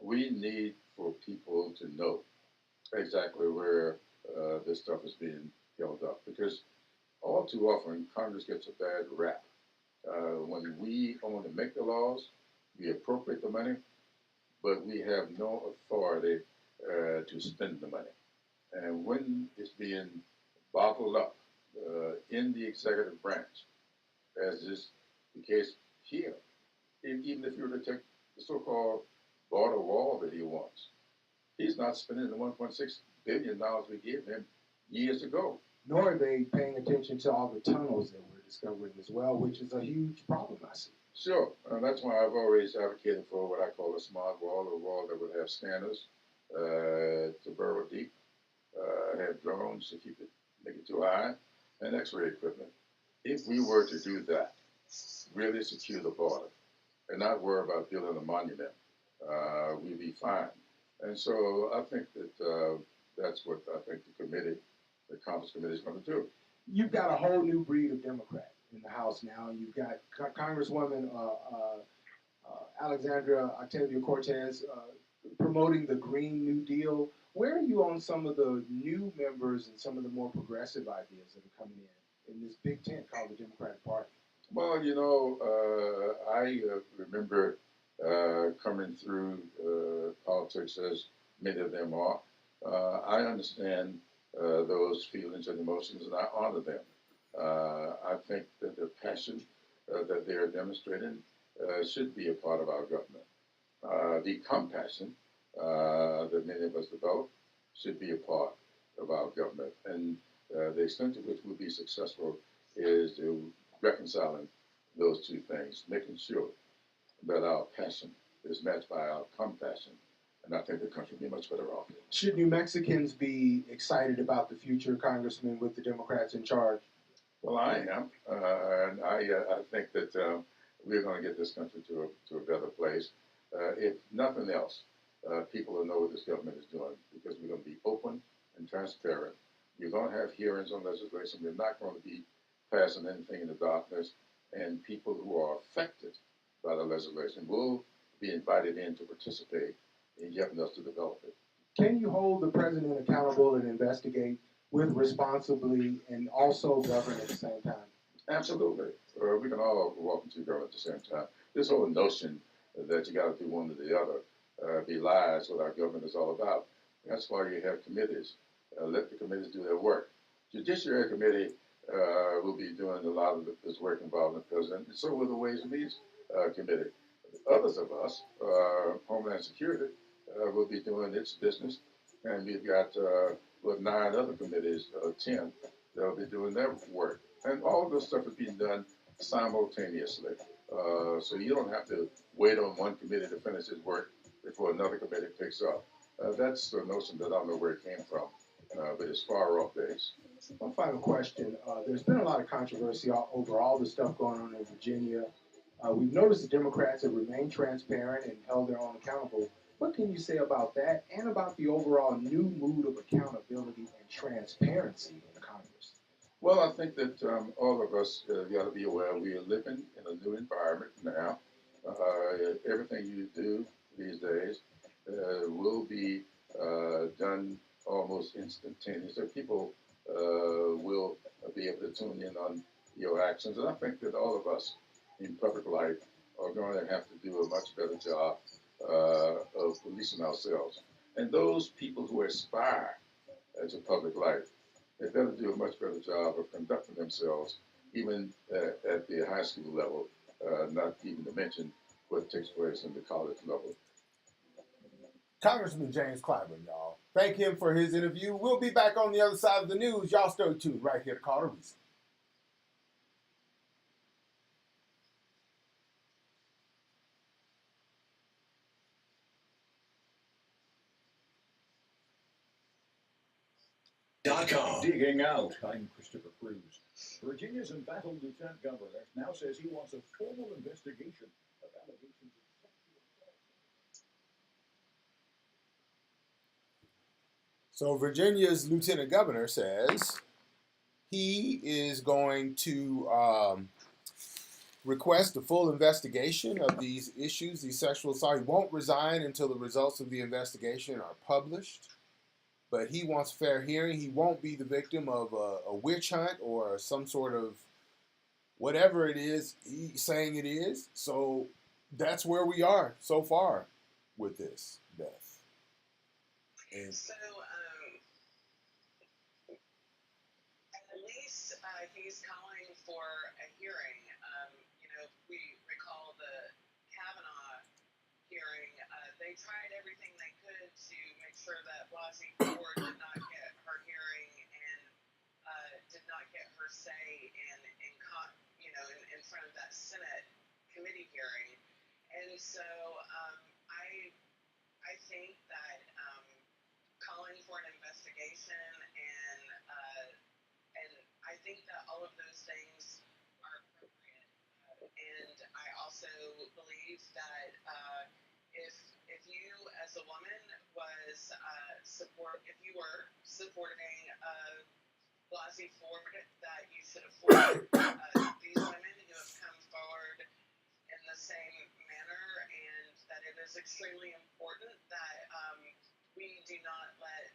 we need for people to know exactly where this stuff is being held up. Because all too often, Congress gets a bad rap. When we only make the laws, we appropriate the money, but we have no authority to spend the money. And when it's being bottled up in the executive branch, as is the case here, even if you were to take the so-called border wall that he wants, he's not spending the $1.6 billion we gave him years ago. Nor are they paying attention to all the tunnels that we're discovering as well, which is a huge problem, I see. Sure. That's why I've always advocated for what I call a smart wall, a wall that would have scanners to burrow deep, have drones to keep it, make it too high, and X-ray equipment. If we were to do that, really secure the border, and not worry about building a monument, we'd be fine. And so I think that that's what I think the Congress committee is going to do. You've got a whole new breed of Democrat in the House now. You've got Congresswoman Alexandria Ocasio-Cortez promoting the Green New Deal. Where are you on some of the new members and some of the more progressive ideas that are coming in this big tent called the Democratic Party? Well, you know, I remember coming through politics as many of them are. I understand those feelings and emotions, and I honor them. I think that the passion that they are demonstrating should be a part of our government. The compassion that many of us develop should be a part of our government. And the extent to which we'll be successful is reconciling those two things, making sure that our passion is matched by our compassion. And I think the country will be much better off. Should New Mexicans be excited about the future, Congressman, with the Democrats in charge? Well, I am. And I think that we're going to get this country to a better place. If nothing else, people will know what this government is doing because we're going to be open and transparent. We're going to have hearings on legislation. We're not going to be passing anything in the darkness. And people who are affected by the legislation will be invited in to participate in helping us to develop it. Can you hold the president accountable and investigate with responsibly and also govern at the same time? Absolutely. We can all walk into government at the same time. This whole notion that you got to do one or the other belies what our government is all about. That's why you have committees. Let the committees do their work. Judiciary Committee will be doing a lot of this work involving the president, and so will the Ways and Means Committee. Others of us, Homeland Security, will be doing its business, and we've got 9 other committees, 10, that'll be doing their work. And all of this stuff is being done simultaneously. So you don't have to wait on one committee to finish its work before another committee picks up. That's the notion that I don't know where it came from, but it's far off base. One final question. There's been a lot of controversy over all the stuff going on in Virginia. We've noticed the Democrats have remained transparent and held their own accountable. What can you say about that and about the overall new mood of accountability and transparency in Congress? Well, I think that all of us got to be aware we are living in a new environment now. Everything you do these days will be done almost instantaneously. People will be able to tune in on your actions. And I think that all of us in public life are going to have to do a much better job of policing ourselves. And those people who aspire to public life, they better do a much better job of conducting themselves, even at the high school level, not even to mention what takes place in the college level. Congressman James Clyburn, y'all. Thank him for his interview. We'll be back on the other side of the news. Y'all stay tuned right here to Call to Reason. .com. Digging out. I'm Christopher Cruz. Virginia's embattled lieutenant governor now says he wants a formal investigation of allegations of sexual assault. So Virginia's lieutenant governor says he is going to request a full investigation of these issues, these sexual assault. He won't resign until the results of the investigation are published. But he wants fair hearing. He won't be the victim of a witch hunt or some sort of whatever it is he's saying it is. So that's where we are so far with this, Beth. And So, at least he's calling for a hearing. We recall the Kavanaugh hearing. They tried everything they could to make sure that Blasey Ford did not get her hearing and did not get her say in front of that Senate committee hearing. And so I think that calling for an investigation and I think that all of those things are appropriate. And I also believe that if you as a woman if you were supporting Blasey Ford, that you should afford these women who have come forward in the same manner, and that it is extremely important that we do not let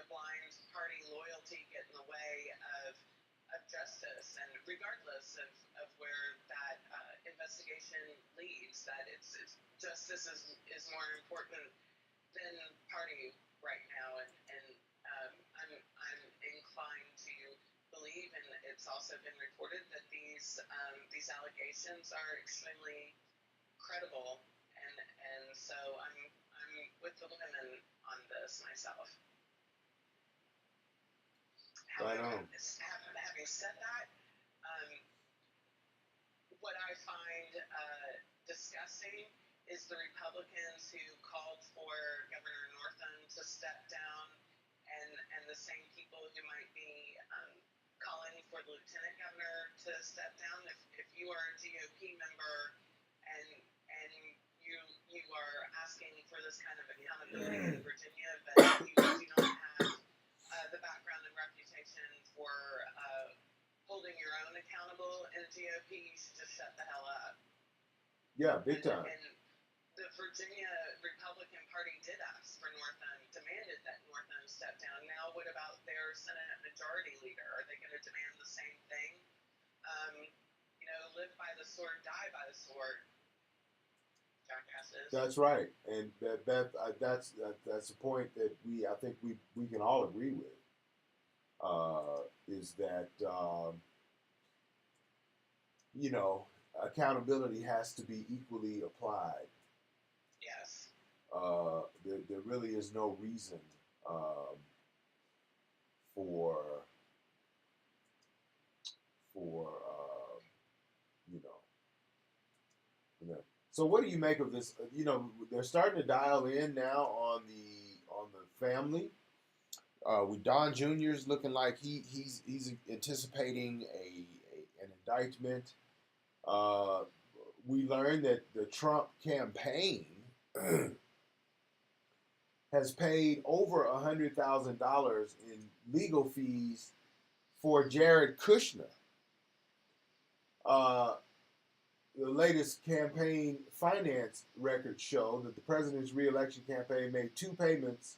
blind party loyalty get in the way of justice, and regardless of where that investigation leads, that it's justice is more important than party right now, and I'm inclined to believe, and it's also been reported that these allegations are extremely credible, and so I'm with the women on this myself. right on. Having said that, what I find disgusting is the Republicans who called for Governor Northam to step down, and the same people who might be calling for the lieutenant governor to step down. If you are a GOP member and you are asking for this kind of accountability in Virginia, but you do not have the background and reputation for holding your own accountable in the GOP, you should just shut the hell up. Yeah, big time. And the Virginia Republican Party did ask for Northam, demanded that Northam step down. Now, what about their Senate Majority Leader? Are they going to demand the same thing? Live by the sword, die by the sword. Jackasses. That's right, and Beth, that's a point that I think we can all agree with. Is that accountability has to be equally applied. Yes. There really is no reason for So what do you make of this? They're starting to dial in now on the family. With Don Jr.'s looking like he's anticipating an indictment. We learned that the Trump campaign has paid over $100,000 in legal fees for Jared Kushner. The latest campaign finance records show that the president's reelection campaign made 2 payments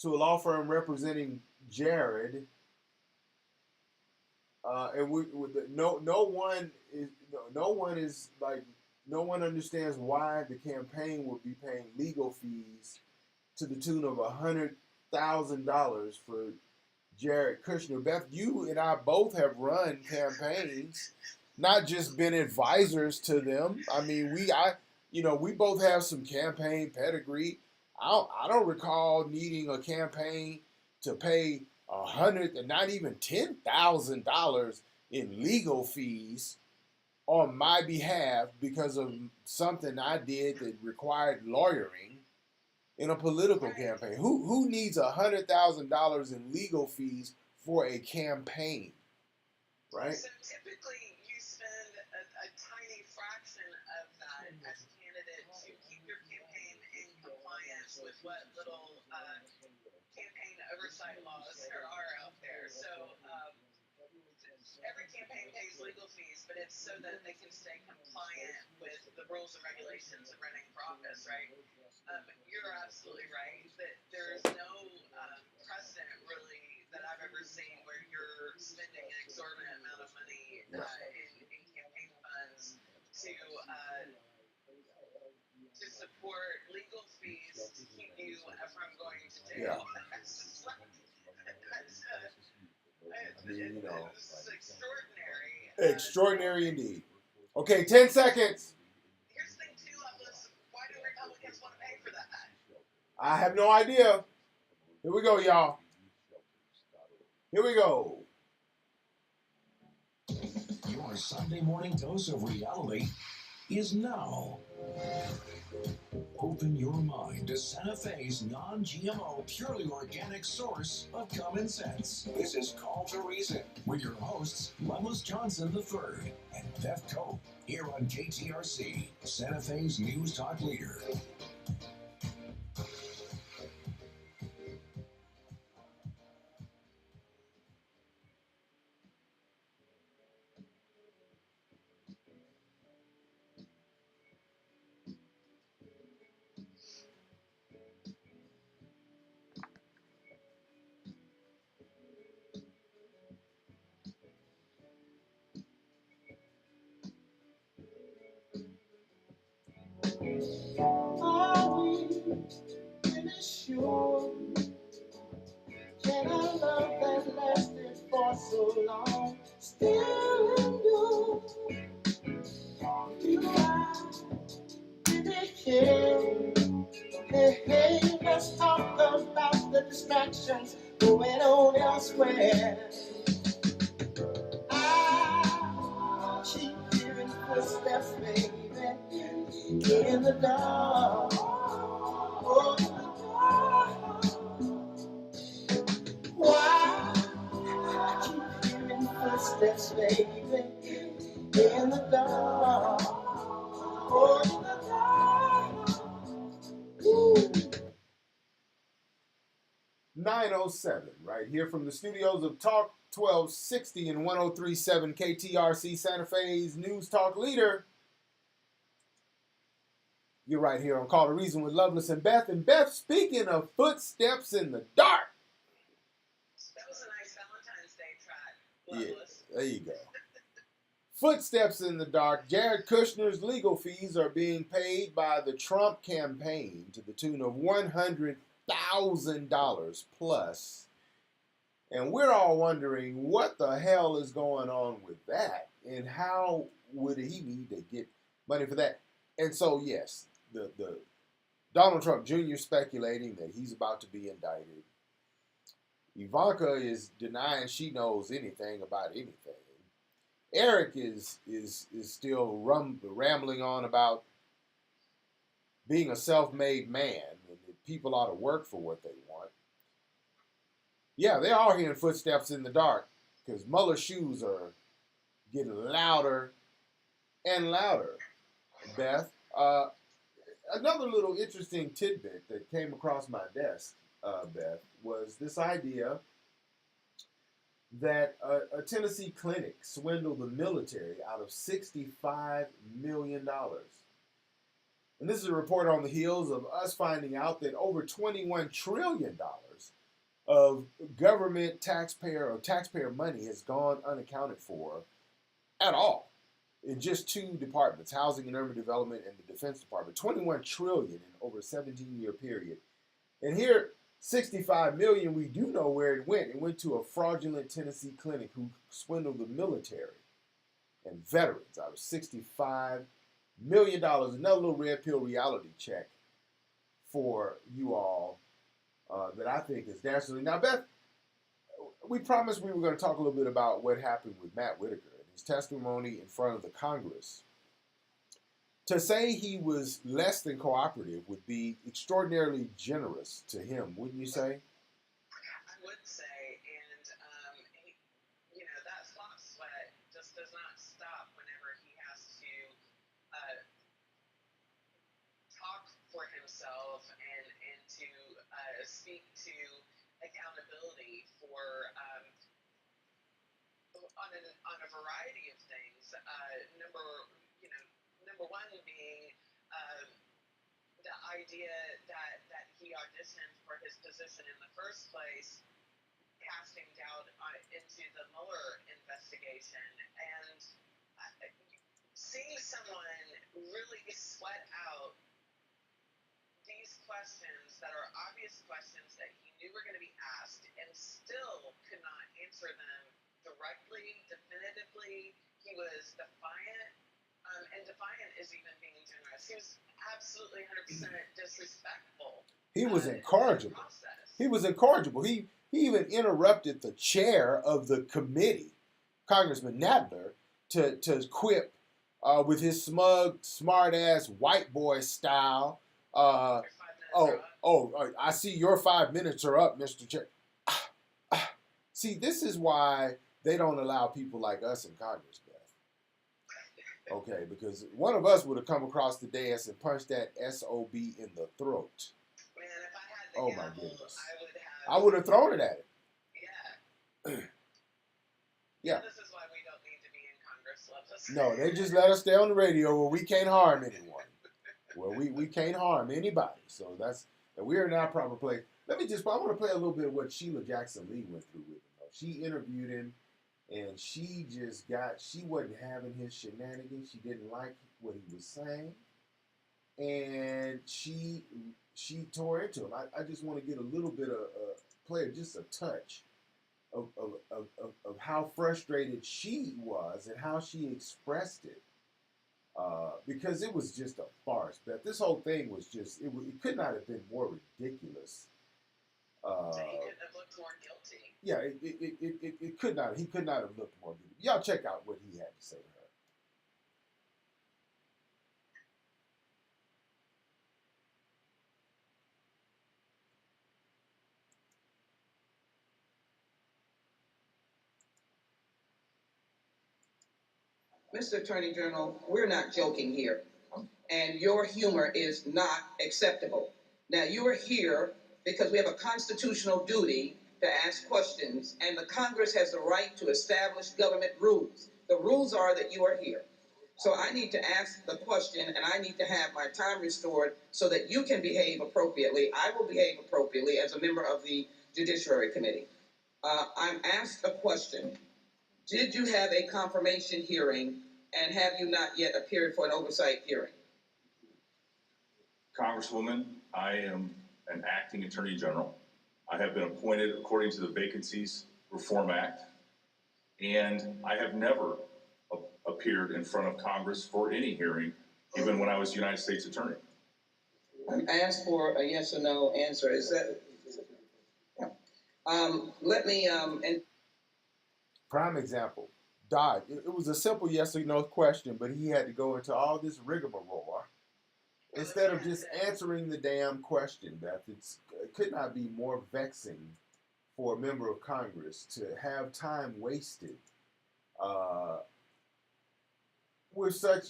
to a law firm representing Jared, and no one understands why the campaign would be paying legal fees to the tune of $100,000 for Jared Kushner. Beth, you and I both have run campaigns, not just been advisors to them. I mean, we both have some campaign pedigree. I don't recall needing a campaign to pay $100 and not even $10,000 in legal fees on my behalf because of something I did that required lawyering in a political campaign. Who needs $100,000 in legal fees for a campaign, right? So typically, you spend a tiny fraction of that as a candidate to keep your campaign in compliance with what little campaign oversight laws there are out there. So every campaign pays legal fees, but it's so that they can stay compliant with the rules and regulations of running for office, right? You're absolutely right that there's no precedent really that I've ever seen where you're spending an exorbitant amount of money in campaign funds to support legal fees to keep you from going to jail. Yeah. It's extraordinary. Extraordinary indeed. Okay, 10 seconds. Here's the thing too, Loveless. Why do Republicans want to pay for that? I have no idea. Here we go, y'all. Here we go. Your Sunday morning dose of reality is now. Open your mind to Santa Fe's non-GMO, purely organic source of common sense. This is Call to Reason with your hosts, Loveless Johnson III and Beth Cope, here on KTRC, Santa Fe's News Talk Leader. Are we really sure? Can a love that lasted for so long still endure? Do I really care? Hey, let's talk about the distractions going on elsewhere. I keep hearing footsteps, baby, in the dark. Oh, in the dark. Why? I keep hearing footsteps, baby, in the dark. Oh, in the dark. Ooh. 9:07, right here from the studios of Talk 1260 and 103.7 KTRC, Santa Fe's News Talk Leader. You're right here on Call to Reason with Loveless and Beth. And Beth, speaking of footsteps in the dark. That was a nice Valentine's Day track, Loveless. Yeah, there you go. Footsteps in the dark. Jared Kushner's legal fees are being paid by the Trump campaign to the tune of $100,000 plus. And we're all wondering what the hell is going on with that and how would he need to get money for that. And so, yes, the Donald Trump Jr. speculating that he's about to be indicted. Ivanka is denying she knows anything about anything. Eric is still rambling on about being a self-made man and that people ought to work for what they want. Yeah, they're all hearing footsteps in the dark because Mueller's shoes are getting louder and louder. Beth, another little interesting tidbit that came across my desk, Beth, was this idea that a Tennessee clinic swindled the military out of $65 million. And this is a report on the heels of us finding out that over $21 trillion of government taxpayer money has gone unaccounted for at all in just two departments, housing and urban development and the defense department. 21 trillion in over a 17-year period. And here, 65 million, we do know where it went. It went to a fraudulent Tennessee clinic who swindled the military and veterans out of $65 million. Another little red pill reality check for you all that I think is dastardly. Now, Beth, we promised we were going to talk a little bit about what happened with Matt Whitaker and his testimony in front of the Congress. To say he was less than cooperative would be extraordinarily generous to him, wouldn't you say? I would say, and that slop sweat just does not stop whenever he has to talk for himself and to speak to accountability for on a variety of things. Number one being the idea that he auditioned for his position in the first place, casting doubt into the Mueller investigation, and seeing someone really sweat out these questions that are obvious questions that he knew were going to be asked and still could not answer them directly, definitively. He was defiant, and defiant is even being generous. He was absolutely 100% disrespectful. He was incorrigible. He was incorrigible. He even interrupted the chair of the committee, Congressman Nadler, to quip with his smug, smart-ass white boy style. I see your 5 minutes are up, Mr. Chair. See, this is why they don't allow people like us in Congress, Beth. Okay, because one of us would have come across the dais and punched that SOB in the throat. Man, if I had the gavel, my goodness. I would have thrown it at him. Yeah. Yeah. This is why we don't need to be in Congress, Loveless. No, they just let us stay on the radio where we can't harm anyone. Where we can't harm anybody. So we're in our proper place. I want to play a little bit of what Sheila Jackson Lee went through with him. She interviewed him, and she wasn't having his shenanigans. She didn't like what he was saying, and she tore into him. I just want to get a little bit of play just a touch of how frustrated she was and how she expressed it. Because it was just a farce. But this whole thing was just, it could not have been more ridiculous. He couldn't have looked more guilty. Yeah, it could not. He could not have looked more guilty. Y'all check out what he had to say to her. Mr. Attorney General, we're not joking here, and your humor is not acceptable. Now, you are here because we have a constitutional duty to ask questions, and the Congress has the right to establish government rules. The rules are that you are here. So I need to ask the question, and I need to have my time restored so that you can behave appropriately. I will behave appropriately as a member of the Judiciary Committee. I'm asked a question. Did you have a confirmation hearing, and have you not yet appeared for an oversight hearing? Congresswoman, I am an acting Attorney General. I have been appointed according to the Vacancies Reform Act, and I have never appeared in front of Congress for any hearing, even when I was United States Attorney. I'm asked for a yes or no answer. Is that? Yeah. Let me. Prime example. Died. It was a simple yes or no question, but he had to go into all this rigmarole instead of just answering the damn question, Beth. It could not be more vexing for a member of Congress to have time wasted with such,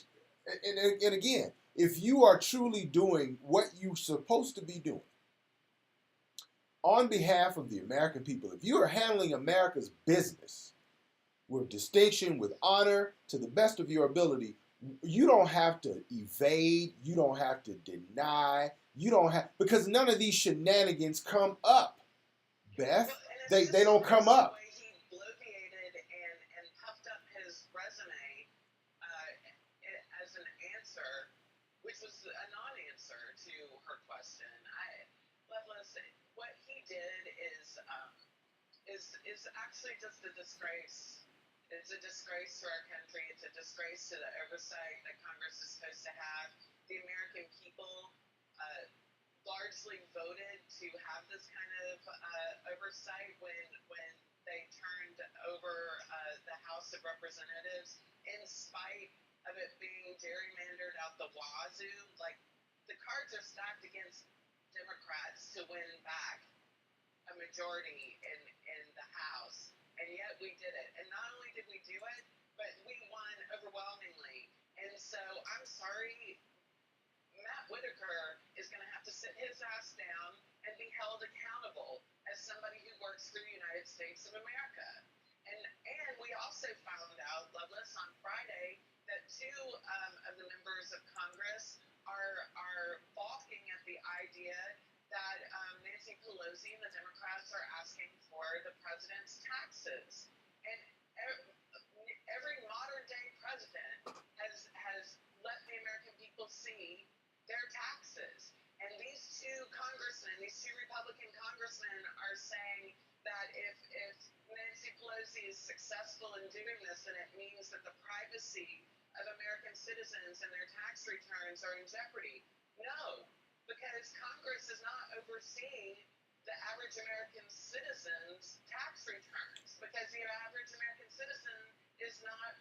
and again, if you are truly doing what you're supposed to be doing on behalf of the American people, if you are handling America's business with distinction, with honor, to the best of your ability, you don't have to evade, you don't have to deny, you don't have, because none of these shenanigans come up, Beth. They don't come up. He bloviated and puffed up his resume as an answer, which was a non-answer to her question. Loveless, what he did is actually just a disgrace. It's a disgrace to our country. It's a disgrace to the oversight that Congress is supposed to have. The American people largely voted to have this kind of oversight when they turned over the House of Representatives, in spite of it being gerrymandered out the wazoo. Like, the cards are stacked against Democrats to win back a majority in the House, and yet we did it. And not only did we do it, but we won overwhelmingly. And so I'm sorry, Matt Whitaker is going to have to sit his ass down and be held accountable as somebody who works for the United States of America. And we also found out, Loveless, on Friday, that two of the members of Congress are balking at the idea that Nancy Pelosi and the Democrats are asking for the president's taxes. And every modern day president has let the American people see their taxes. And these two congressmen, these two Republican congressmen, are saying that if Nancy Pelosi is successful in doing this, then it means that the privacy of American citizens and their tax returns are in jeopardy. No, because Congress is not overseeing the average American citizen's tax returns, because the average American citizen is not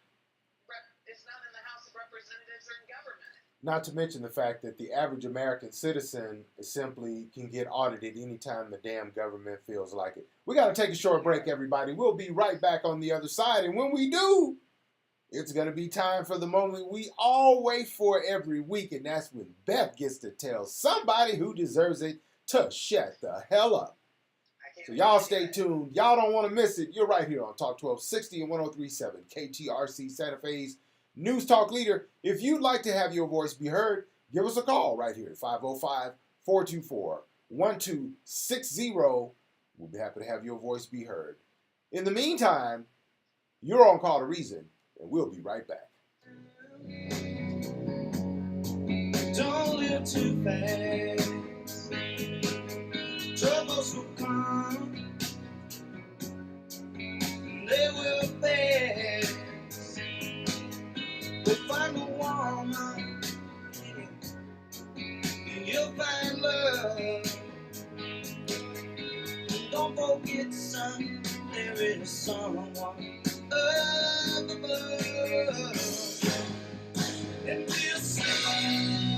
in the House of Representatives or in government. Not to mention the fact that the average American citizen simply can get audited anytime the damn government feels like it. We got to take a short break, everybody. We'll be right back on the other side. And when we do, it's going to be time for the moment we all wait for every week. And that's when Beth gets to tell somebody who deserves it to shut the hell up. So y'all stay tuned. Y'all don't want to miss it. You're right here on Talk 1260 and 103.7 KTRC Santa Fe's News Talk Leader. If you'd like to have your voice be heard, give us a call right here at 505-424-1260. We'll be happy to have your voice be heard. In the meantime, you're on Call to Reason, and we'll be right back. Don't live too fast. Troubles will come. They will pass. We'll find a woman, and you'll find love. Don't forget, son, there is someone up above. And we'll sing.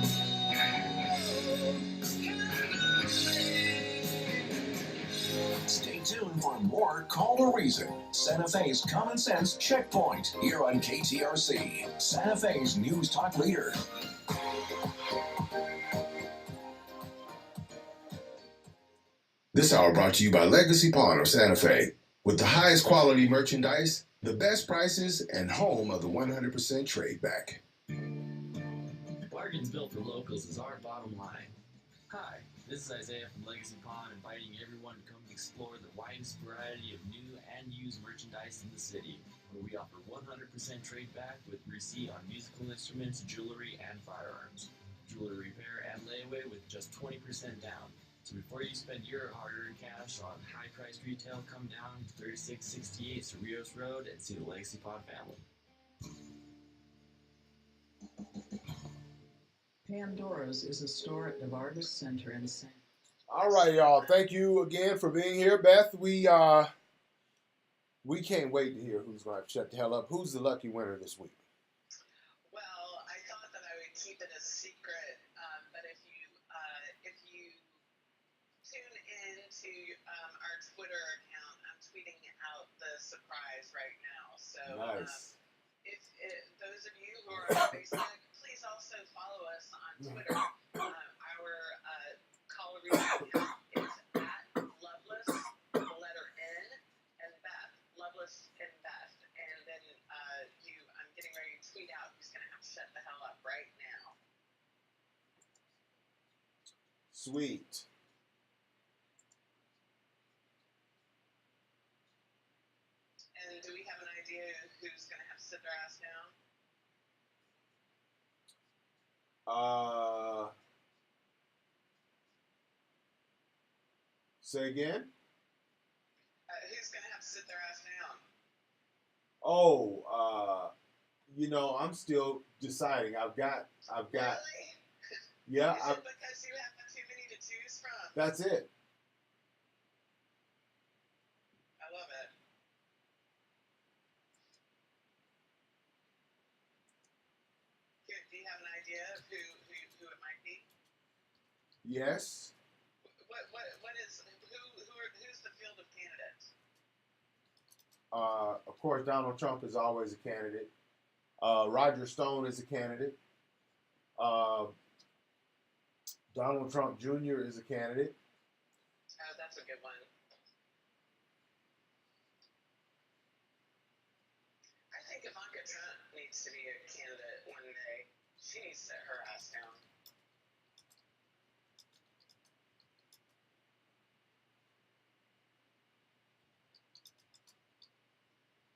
Stay tuned for more Call to Reason, Santa Fe's Common Sense Checkpoint, here on KTRC, Santa Fe's News Talk Leader. This hour brought to you by Legacy Pawn of Santa Fe. With the highest quality merchandise, the best prices, and home of the 100% trade back. Bargains built for locals is our bottom line. Hi, this is Isaiah from Legacy Pawn, inviting everyone to come explore the widest variety of new and used merchandise in the city, where we offer 100% trade back with receipt on musical instruments, jewelry, and firearms. Jewelry repair and layaway with just 20% down. So before you spend your hard-earned cash on high-priced retail, come down to 3668 Cerritos Road and see the Legacy Pawn family. Pandora's is a store at the Vargas Center in San. All right, y'all. Thank you again for being here, Beth. We can't wait to hear who's going to shut the hell up. Who's the lucky winner this week? Well, I thought that I would keep it a secret, but if you tune in to our Twitter account, nice. Those of you who are on Facebook, please also follow us on Twitter. Our caller account is at Loveless, the letter N, and Beth. Loveless and Beth. And then I'm getting ready to tweet out who's going to have to shut the hell up right now. Sweet. And do we have an idea who's going to have to sit their ass down? Say again? Who's going to have to sit their ass down? Oh, I'm still deciding. I've got. Really? Yeah. Is it because you have too many to choose from? That's it. I love it. Do you have an idea of who it might be? Yes. Who's the field of candidates? Of course, Donald Trump is always a candidate. Roger Stone is a candidate. Donald Trump Jr. is a candidate. Oh, that's a good one. I think Ivanka Trump needs to be a candidate one day. She needs to sit her ass down.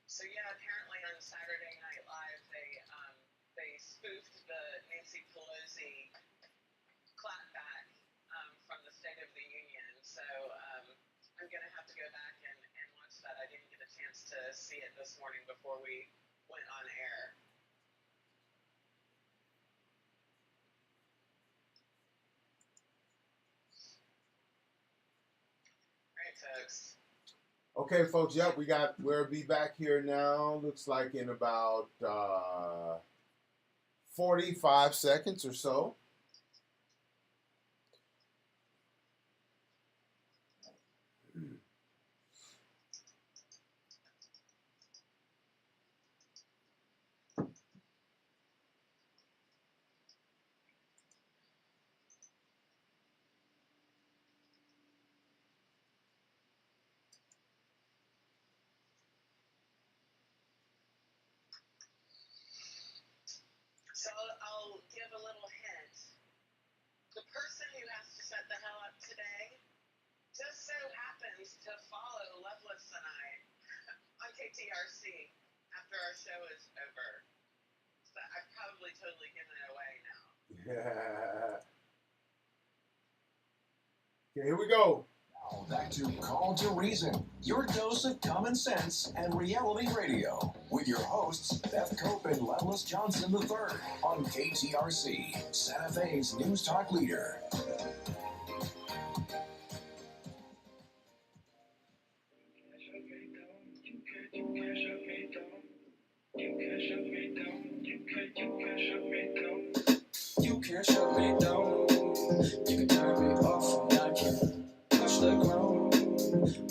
So yeah, apparently on Saturday Night Live they spoofed the Nancy Pelosi clapback from the State of the Union. So I'm gonna have to go back and watch that. I didn't get a chance to see it this morning before we went on air. All right, folks. Okay, folks. Yep, we'll be back here now. Looks like in about 45 seconds or so. So I'll give a little hint. The person who has to shut the hell up today just so happens to follow Loveless and I on KTRC after our show is over. So I've probably totally given it away now. Yeah. Okay, here we go. Now back to Call to Reason, your dose of common sense and reality radio, with your hosts Beth Cope and Loveless Johnson III on KTRC, Santa Fe's news talk leader. You can't shut me down. You can turn me off and I can't touch the ground.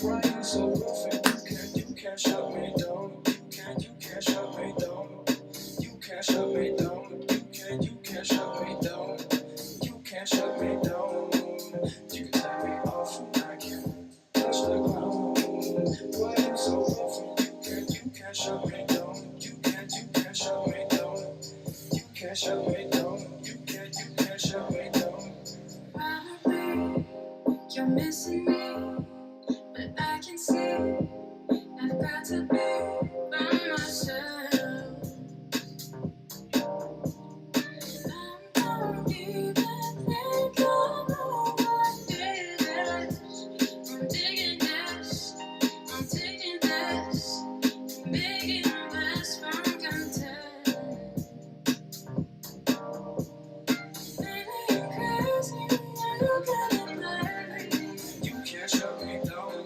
Riding so rough and you can't shut me down. You can't shut me down. You can't shut me down. You can't shut me down. You can't shut me down. You can turn me off and I can't touch the ground. Riding so rough and you can't shut me down. You can't shut me down. You can't shut me down. You can't shut me down. Probably you're missing me, but I can see I've got to be by myself. I'm gonna be back then, don't know what it is. I'm digging this, making less from content. You can't shut me down.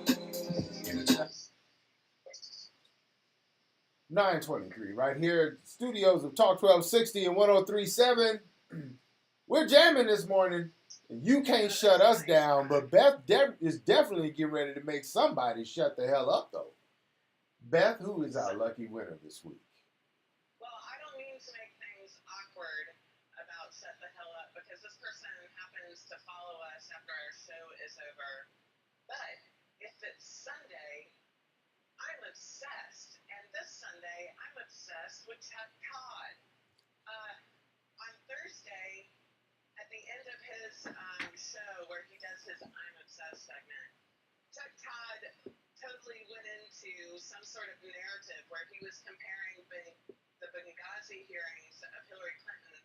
9:23, right here at the studios of Talk 1260 and 103.7. We're jamming this morning. And you can't shut us down, but Beth is definitely getting ready to make somebody shut the hell up, though. Beth, who is our lucky winner this week? Well, I don't mean to make things awkward about Shut the Hell Up because this person happens to follow us after our show is over. But if it's Sunday, I'm obsessed. And this Sunday, I'm obsessed with Chuck Todd. On Thursday, at the end of his show where he does his I'm Obsessed segment, Chuck Todd totally went into some sort of narrative where he was comparing the Benghazi hearings of Hillary Clinton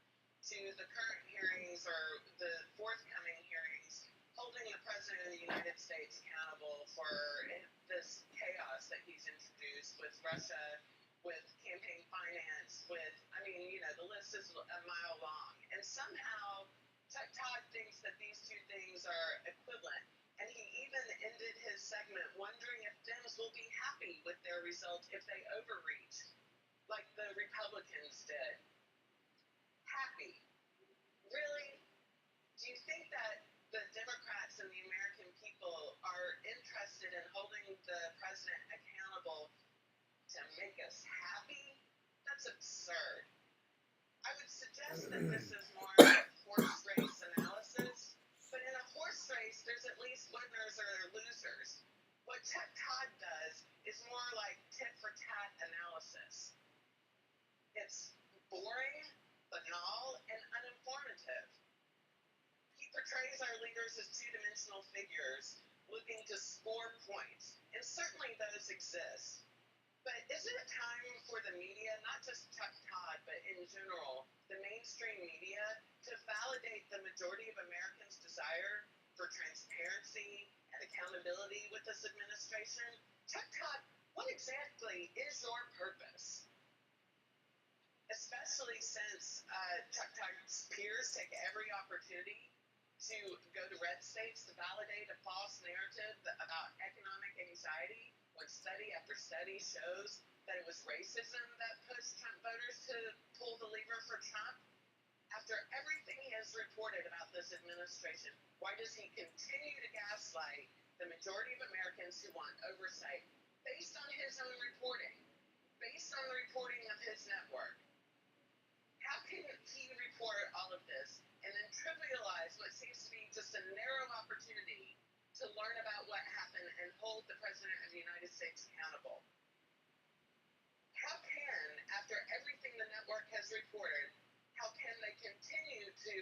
to the current hearings or the forthcoming hearings, holding the President of the United States accountable for this chaos that he's introduced with Russia, with campaign finance, the list is a mile long. And somehow Chuck Todd thinks that these two things are equivalent. And he even ended his segment wondering if Dems will be happy with their result if they overreach, like the Republicans did. Happy. Really? Do you think that the Democrats and the American people are interested in holding the president accountable to make us happy? That's absurd. I would suggest that this is more of a horse race analysis, but in a horse race, there's at least winners or losers. What Chuck Todd does is more like tit-for-tat analysis. It's boring, banal, and uninformative. He portrays our leaders as two-dimensional figures looking to score points, and certainly those exist. But isn't it time for the media, not just Chuck Todd, but in general, the mainstream media, to validate the majority of Americans' desire for transparency and accountability with this administration? Chuck Todd, what exactly is your purpose? Especially since Chuck Todd's peers take every opportunity to go to red states to validate a false narrative about economic anxiety, when study after study shows that it was racism that pushed Trump voters to pull the lever for Trump. After everything he has reported about this administration, why does he continue to gaslight the majority of Americans who want oversight based on his own reporting, based on the reporting of his network? How can he report all of this and then trivialize what seems to be just a narrow opportunity to learn about what happened and hold the President of the United States accountable? How can, after everything the network has reported, how can they continue to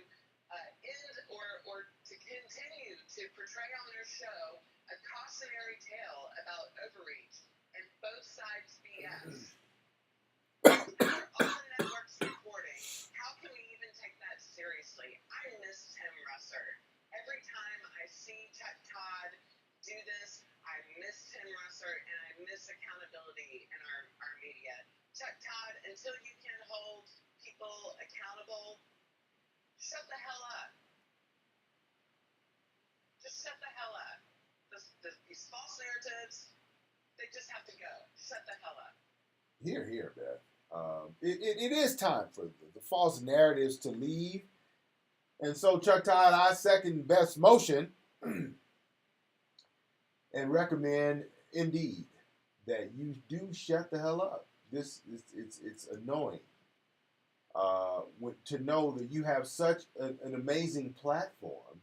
end or to continue to portray on their show a cautionary tale about overreach and both sides BS? After all the network's reporting, how can we even take that seriously? I miss Tim Russert. Every time I see Chuck Todd do this, I miss Tim Russert and I miss accountability in our media. Chuck Todd, until you can hold people accountable, shut the hell up. Just shut the hell up. These false narratives, they just have to go. Shut the hell up. Here, Beth. It is time for the false narratives to leave. And so, Chuck Todd, I second Beth's motion and recommend, indeed, that you do shut the hell up. It's annoying to know that you have such an amazing platform,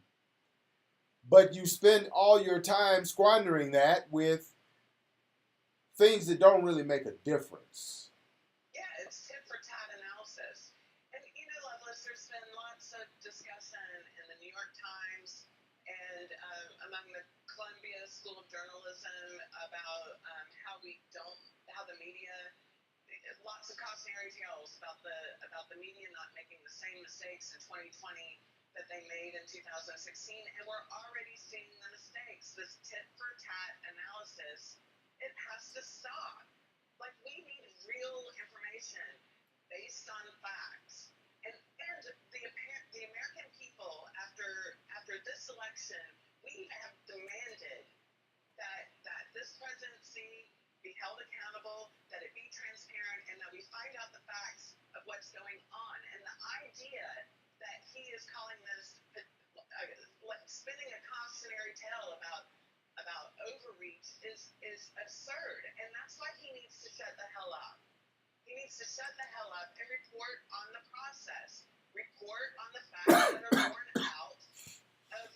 but you spend all your time squandering that with things that don't really make a difference. Yeah, it's tit-for-tat analysis. And, Loveless, there's been lots of discussion in the New York Times and among the Columbia School of Journalism about how the media, lots of cautionary tales about the media not making the same mistakes in 2020 that they made in 2016, and we're already seeing the mistakes. This tit-for-tat analysis, it has to stop. Like, we need real information based on facts. And the American people, after this election, we have demanded that this presidency be held accountable, that it be transparent, and that we find out the facts of what's going on. And the idea that he is calling this, spinning a cautionary tale about overreach is absurd. And that's why he needs to needs to shut the hell up and report on the process. Report on the facts that are born out of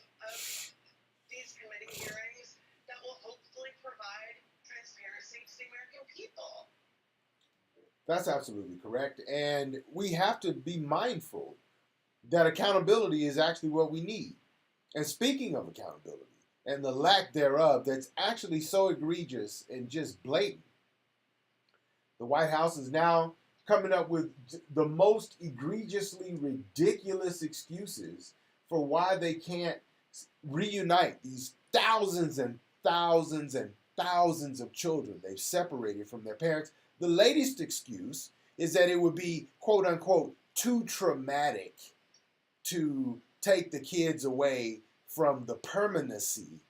these committee hearings that will hopefully provide transparency to the American people. That's absolutely correct. And we have to be mindful that accountability is actually what we need. And speaking of accountability and the lack thereof, that's actually so egregious and just blatant, the White House is now coming up with the most egregiously ridiculous excuses for why they can't reunite these thousands and thousands and thousands of children they've separated from their parents. The latest excuse is that it would be, quote unquote, too traumatic to take the kids away from the permanency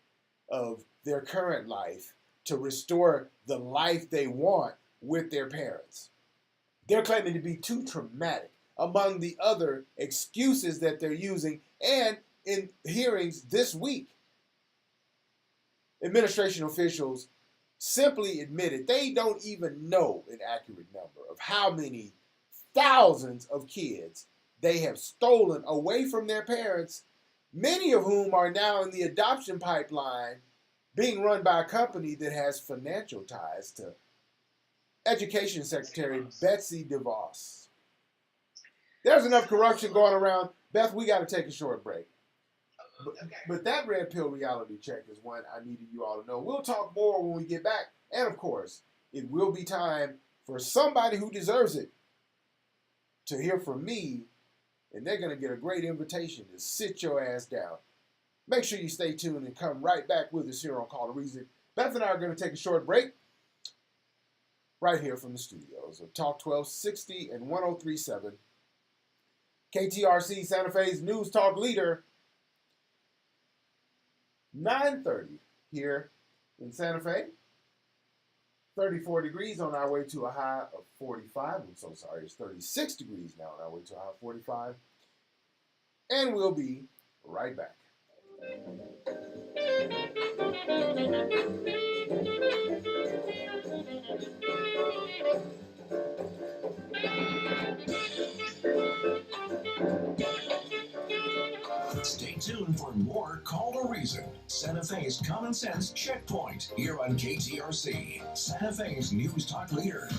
of their current life to restore the life they want with their parents. They're claiming to be too traumatic, among the other excuses that they're using. And in hearings this week, administration officials simply admitted they don't even know an accurate number of how many thousands of kids they have stolen away from their parents, many of whom are now in the adoption pipeline being run by a company that has financial ties to Education Secretary Betsy DeVos. There's enough corruption going around. Beth, we got to take a short break. But that red pill reality check is one I needed you all to know. We'll talk more when we get back. And of course, it will be time for somebody who deserves it to hear from me. And they're going to get a great invitation to sit your ass down. Make sure you stay tuned and come right back with us here on Call to Reason. Beth and I are going to take a short break right here from the studios of Talk 1260 and 1037. KTRC Santa Fe's News Talk Leader. 9:30 here in Santa Fe. 34 degrees on our way to a high of 45. I'm so sorry, it's 36 degrees now on our way to a high of 45. And we'll be right back. Stay tuned for more Call to Reason, Santa Fe's Common Sense Checkpoint, here on KTRC, Santa Fe's News Talk Leader.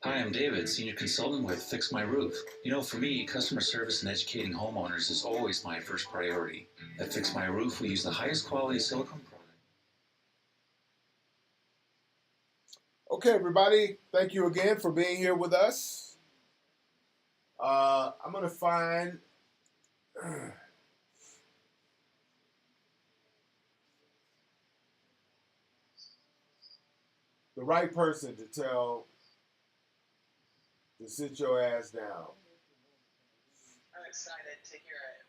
Hi, I'm David, Senior Consultant with Fix My Roof. You know, for me, customer service and educating homeowners is always my first priority. At Fix My Roof, we use the highest quality silicone product. Okay, everybody, thank you again for being here with us. I'm going to find the right person to tell to sit your ass down. I'm excited to hear it.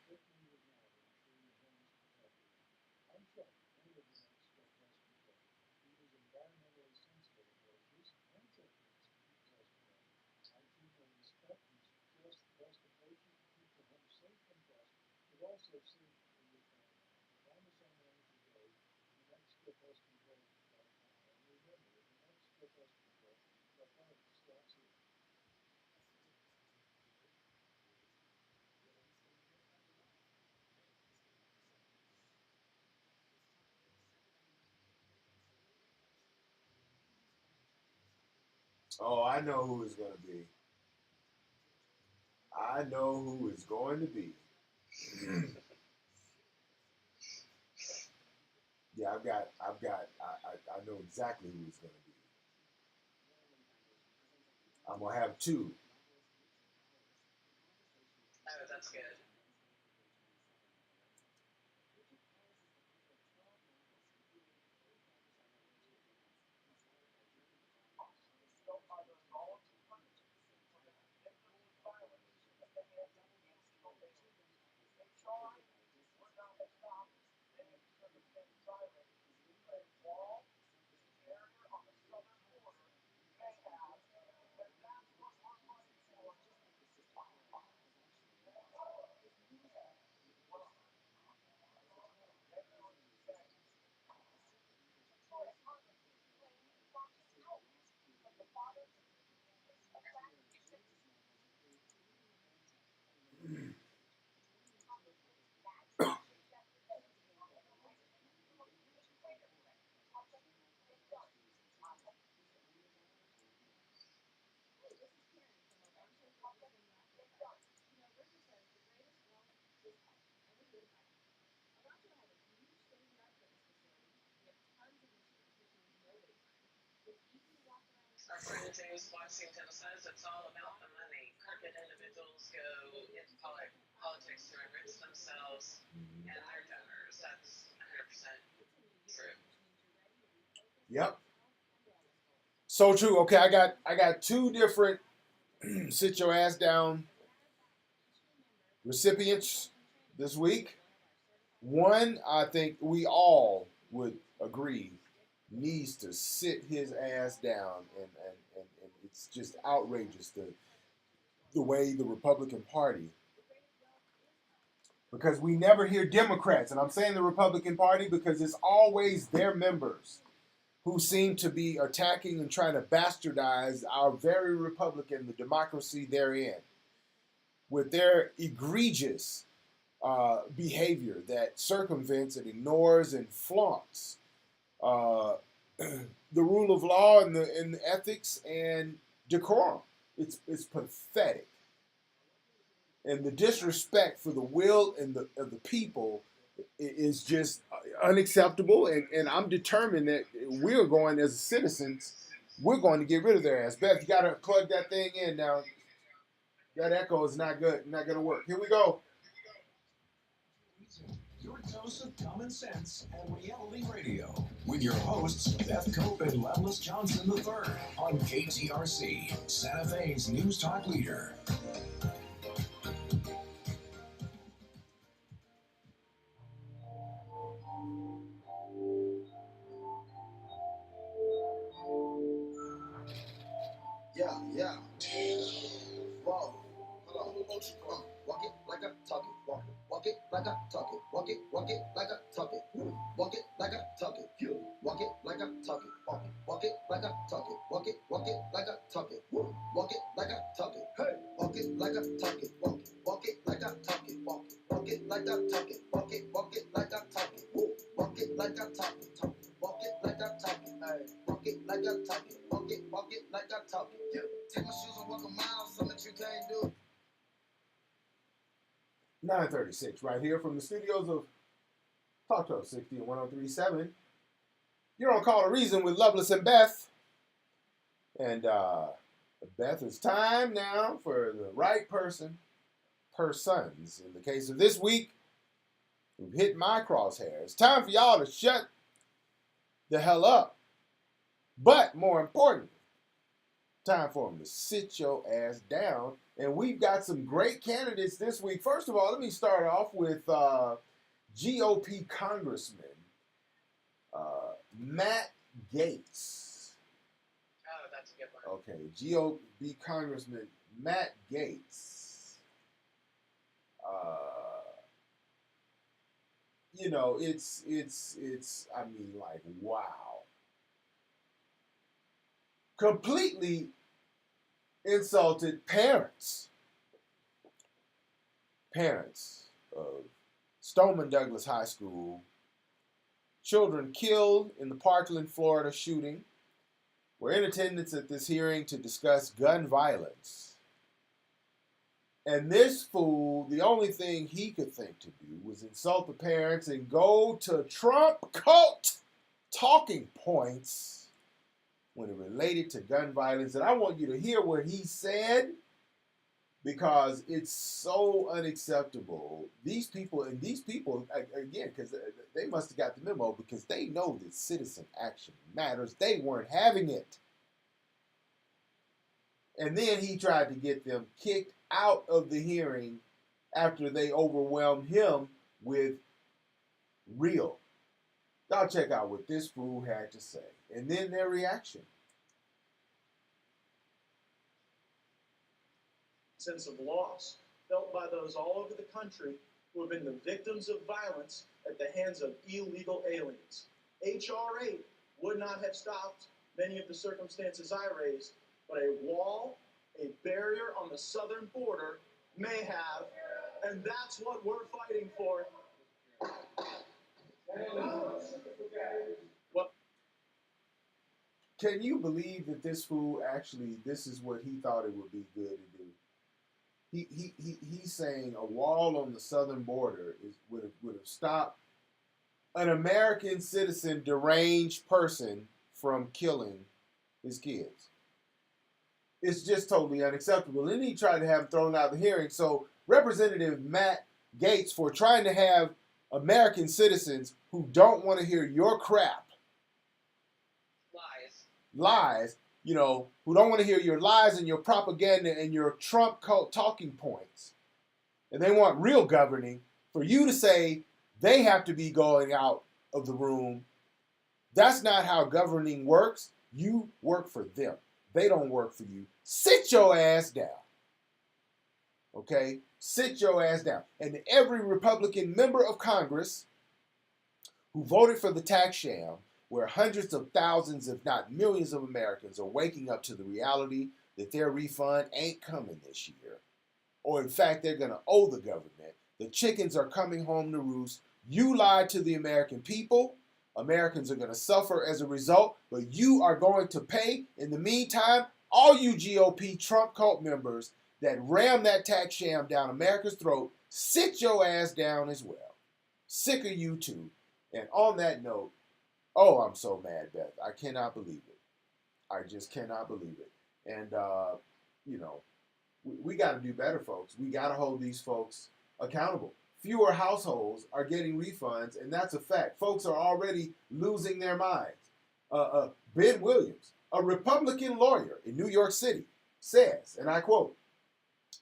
Oh, I know who it's going to be. I know who it's going to be. Yeah, I know exactly who it's going to be. I'm going to have two. Oh, that's good. Our friend James Washington says it's all about the money. Crooked individuals go into politics to enrich themselves and their donors. That's 100% true. Yep. So true. Okay, I got two different sit your ass down recipients this week. One, I think we all would agree needs to sit his ass down, and it's just outrageous the way the Republican Party, because we never hear Democrats, and I'm saying the Republican Party because it's always their members who seem to be attacking and trying to bastardize our very Republican, the democracy therein, with their egregious behavior that circumvents and ignores and flaunts the rule of law and the ethics and decorum. It's pathetic, and the disrespect for the will and of the people is just unacceptable. And I'm determined that we're going as citizens, we're going to get rid of their ass. Beth, you got to plug that thing in now. That echo is not good, not going to work. Here we go. Your dose of common sense and reality radio with your hosts Beth Cope and Loveless Johnson III on KTRC, Santa Fe's news talk leader. Yeah. Whoa. Hold on. Come on. Walk it like I talk it. Walk it like I talk it. Walk it like I talk it. Walk it like I talk it. Walk it like I talk it. Walk it like I talk it. Walk it like I talk it. Walk it like I talk it. Hey. Walk it like I talk it. Walk it like I talk it. Walk it like I talk it. Walk it like I talk it. Walk it like I talk it. Walk it like I talk it. Hey. Walk it like I talk it. Walk it like I talk it. Take my shoes and walk a mile, something that you can't do. 9:36 right here from the studios of Talk Talk 60 and 103.7. You're on Call to Reason with Loveless and Beth. And Beth, it's time now for the right persons. In the case of this week, who've hit my crosshair. It's time for y'all to shut the hell up. But more importantly, time for them to sit your ass down. And we've got some great candidates this week. First of all, let me start off with GOP Congressman Matt Gaetz. Oh, that's a good one. Okay, GOP Congressman Matt Gaetz. It's I mean, like, wow. Completely insulted parents of Stoneman Douglas High School, children killed in the Parkland, Florida shooting, were in attendance at this hearing to discuss gun violence. And this fool, the only thing he could think to do was insult the parents and go to Trump cult talking points when it related to gun violence. And I want you to hear what he said, because it's so unacceptable. These people, again, because they must have got the memo, because they know that citizen action matters. They weren't having it. And then he tried to get them kicked out of the hearing after they overwhelmed him with real. Y'all check out what this fool had to say, and then their reaction. Sense of loss felt by those all over the country who have been the victims of violence at the hands of illegal aliens. H.R. 8 would not have stopped many of the circumstances I raised, but a wall, a barrier on the southern border may have And that's what we're fighting for. Well, Can you believe that this fool actually, this is what he thought it would be good to do? He's saying a wall on the southern border would have stopped an American citizen, deranged person from killing his kids. It's just totally unacceptable. And then he tried to have him thrown out of the hearing. So Representative Matt Gaetz, for trying to have American citizens who don't want to hear your crap, lies, you know, who don't want to hear your lies and your propaganda and your Trump cult talking points, and they want real governing, for you to say they have to be going out of the room. That's not how governing works. You work for them. They don't work for you. Sit your ass down. Okay? Sit your ass down. And every Republican member of Congress who voted for the tax sham, where hundreds of thousands, if not millions of Americans are waking up to the reality that their refund ain't coming this year, or in fact, they're going to owe the government. The chickens are coming home to roost. You lied to the American people. Americans are going to suffer as a result, but you are going to pay. In the meantime, all you GOP Trump cult members that ram that tax sham down America's throat, sit your ass down as well. Sick of you too. And on that note, oh, I'm so mad, Beth. I cannot believe it. I just cannot believe it. And, you know, we got to do better, folks. We got to hold these folks accountable. Fewer households are getting refunds, and that's a fact. Folks are already losing their minds. Ben Williams, a Republican lawyer in New York City, says, and I quote,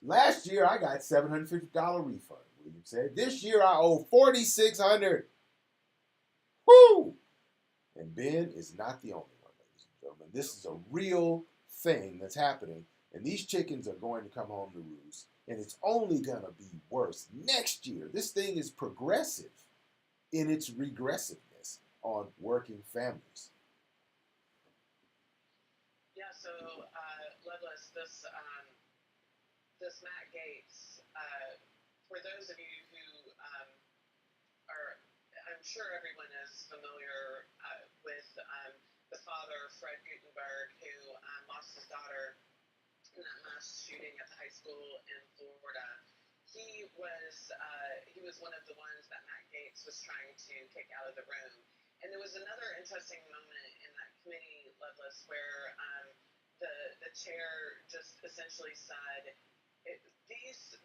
"Last year I got $750 refund," Williams said. "This year I owe $4,600. Woo! And Ben is not the only one, ladies and gentlemen. This is a real thing that's happening, and these chickens are going to come home to roost, and it's only going to be worse next year. This thing is progressive in its regressiveness on working families." Yeah, so Loveless, this Matt Gaetz, for those of you who are, I'm sure everyone is familiar with the father, Fred Gutenberg, who lost his daughter in that mass shooting at the high school in Florida. He was one of the ones that Matt Gaetz was trying to kick out of the room. And there was another interesting moment in that committee, Loveless, where the chair just essentially said,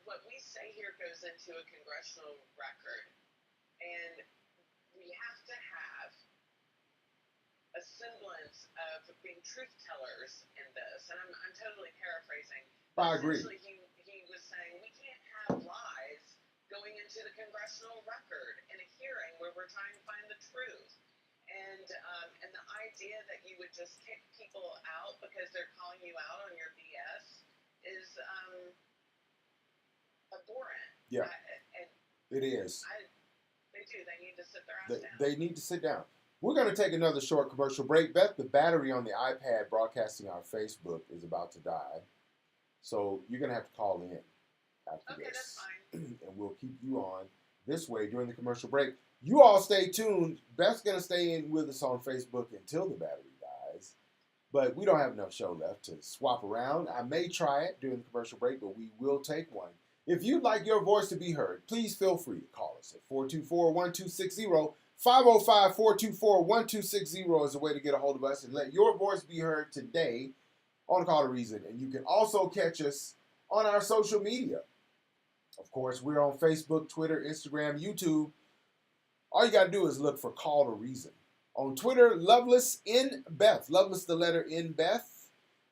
what we say here goes into a congressional record, and we have to have a semblance of being truth tellers in this. And I'm totally paraphrasing. I agree. Essentially, he was saying we can't have lies going into the congressional record in a hearing where we're trying to find the truth. And the idea that you would just kick people out because they're calling you out on your BS is abhorrent. Yeah, it is. They do. They need to sit their ass down. They need to sit down. We're going to take another short commercial break. Beth, the battery on the iPad broadcasting our Facebook is about to die. So you're going to have to call in after this. That's fine. And we'll keep you on this way during the commercial break. You all stay tuned. Beth's going to stay in with us on Facebook until the battery dies. But we don't have enough show left to swap around. I may try it during the commercial break, but we will take one. If you'd like your voice to be heard, please feel free to call us at 424-1260. 505-424-1260 is a way to get a hold of us and let your voice be heard today on Call to Reason. And you can also catch us on our social media. Of course, we're on Facebook, Twitter, Instagram, YouTube. All you got to do is look for Call to Reason. On Twitter, Loveless in Beth. Loveless, the letter in Beth.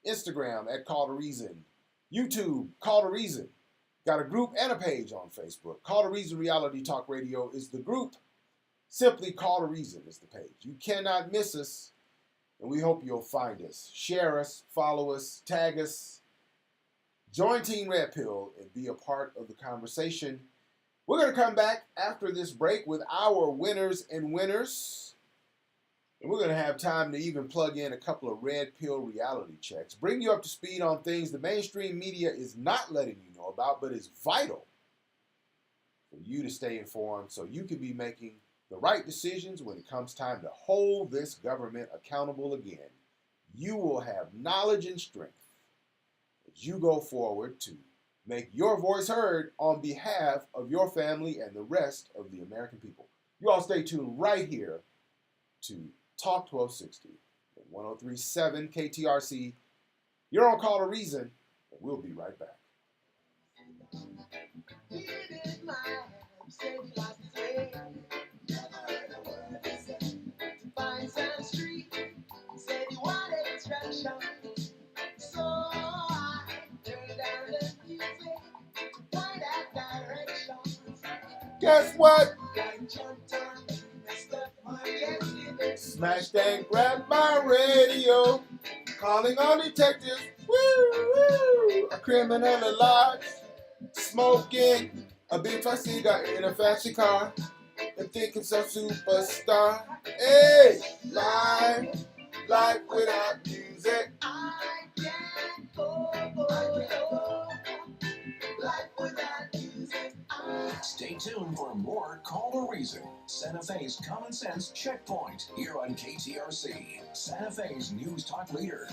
Instagram at Call to Reason. YouTube, Call to Reason. Got a group and a page on Facebook. Call to Reason Reality Talk Radio is the group. Simply Call to Reason is the page. You cannot miss us, and we hope you'll find us. Share us, follow us, tag us. Join Team Red Pill and be a part of the conversation. We're going to come back after this break with our winners and winners. And we're going to have time to even plug in a couple of Red Pill reality checks. Bring you up to speed on things the mainstream media is not letting you know about, but is vital for you to stay informed so you can be making the right decisions when it comes time to hold this government accountable again. You will have knowledge and strength as you go forward to make your voice heard on behalf of your family and the rest of the American people. You all stay tuned right here to Talk 1260 at 1037 KTRC. You're on Call to Reason, and we'll be right back. So I turned down the music to find that direction. Guess what? Got jumped on, messed up my yesterday. Smashed and grabbed my radio, calling on detectives. Woo, woo. A criminal at large, smoking a big fat cigar in a fancy car, and thinking some superstar. Hey, life without music. I can't go, life without music. Stay tuned for more Call to Reason, Santa Fe's Common Sense Checkpoint, here on KTRC, Santa Fe's News Talk Leader.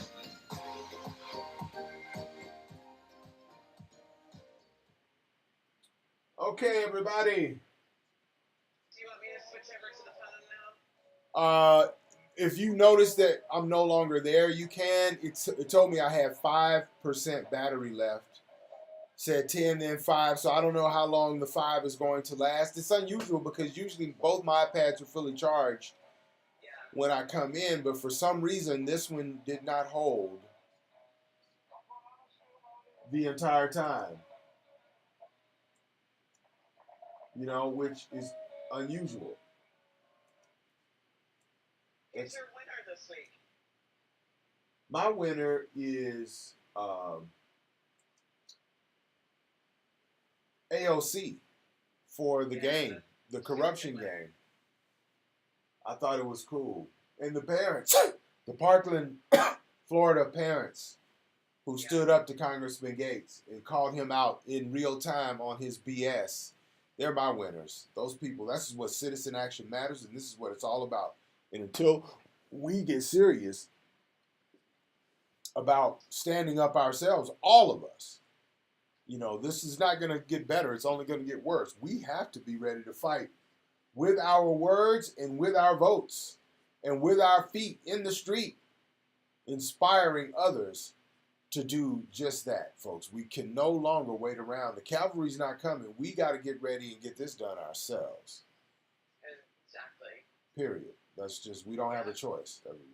Okay, everybody. Do you want me to switch over to the phone now? If you notice that I'm no longer there, you can. It told me I had 5% battery left. Said 10, then 5. So I don't know how long the 5 is going to last. It's unusual because usually both my iPads are fully charged when I come in, but for some reason this one did not hold the entire time. You know, which is unusual. Who's your winner this week? My winner is AOC for the game, the corruption game. I thought it was cool. And the parents, the Parkland, Florida parents who stood up to Congressman Gates and called him out in real time on his BS. They're my winners. Those people, this is what citizen action matters, and this is what it's all about. And until we get serious about standing up ourselves, all of us, you know, this is not going to get better. It's only going to get worse. We have to be ready to fight with our words and with our votes and with our feet in the street, inspiring others to do just that, folks. We can no longer wait around. The cavalry's not coming. We got to get ready and get this done ourselves. Exactly. Period. That's just, we don't have a choice, everyone.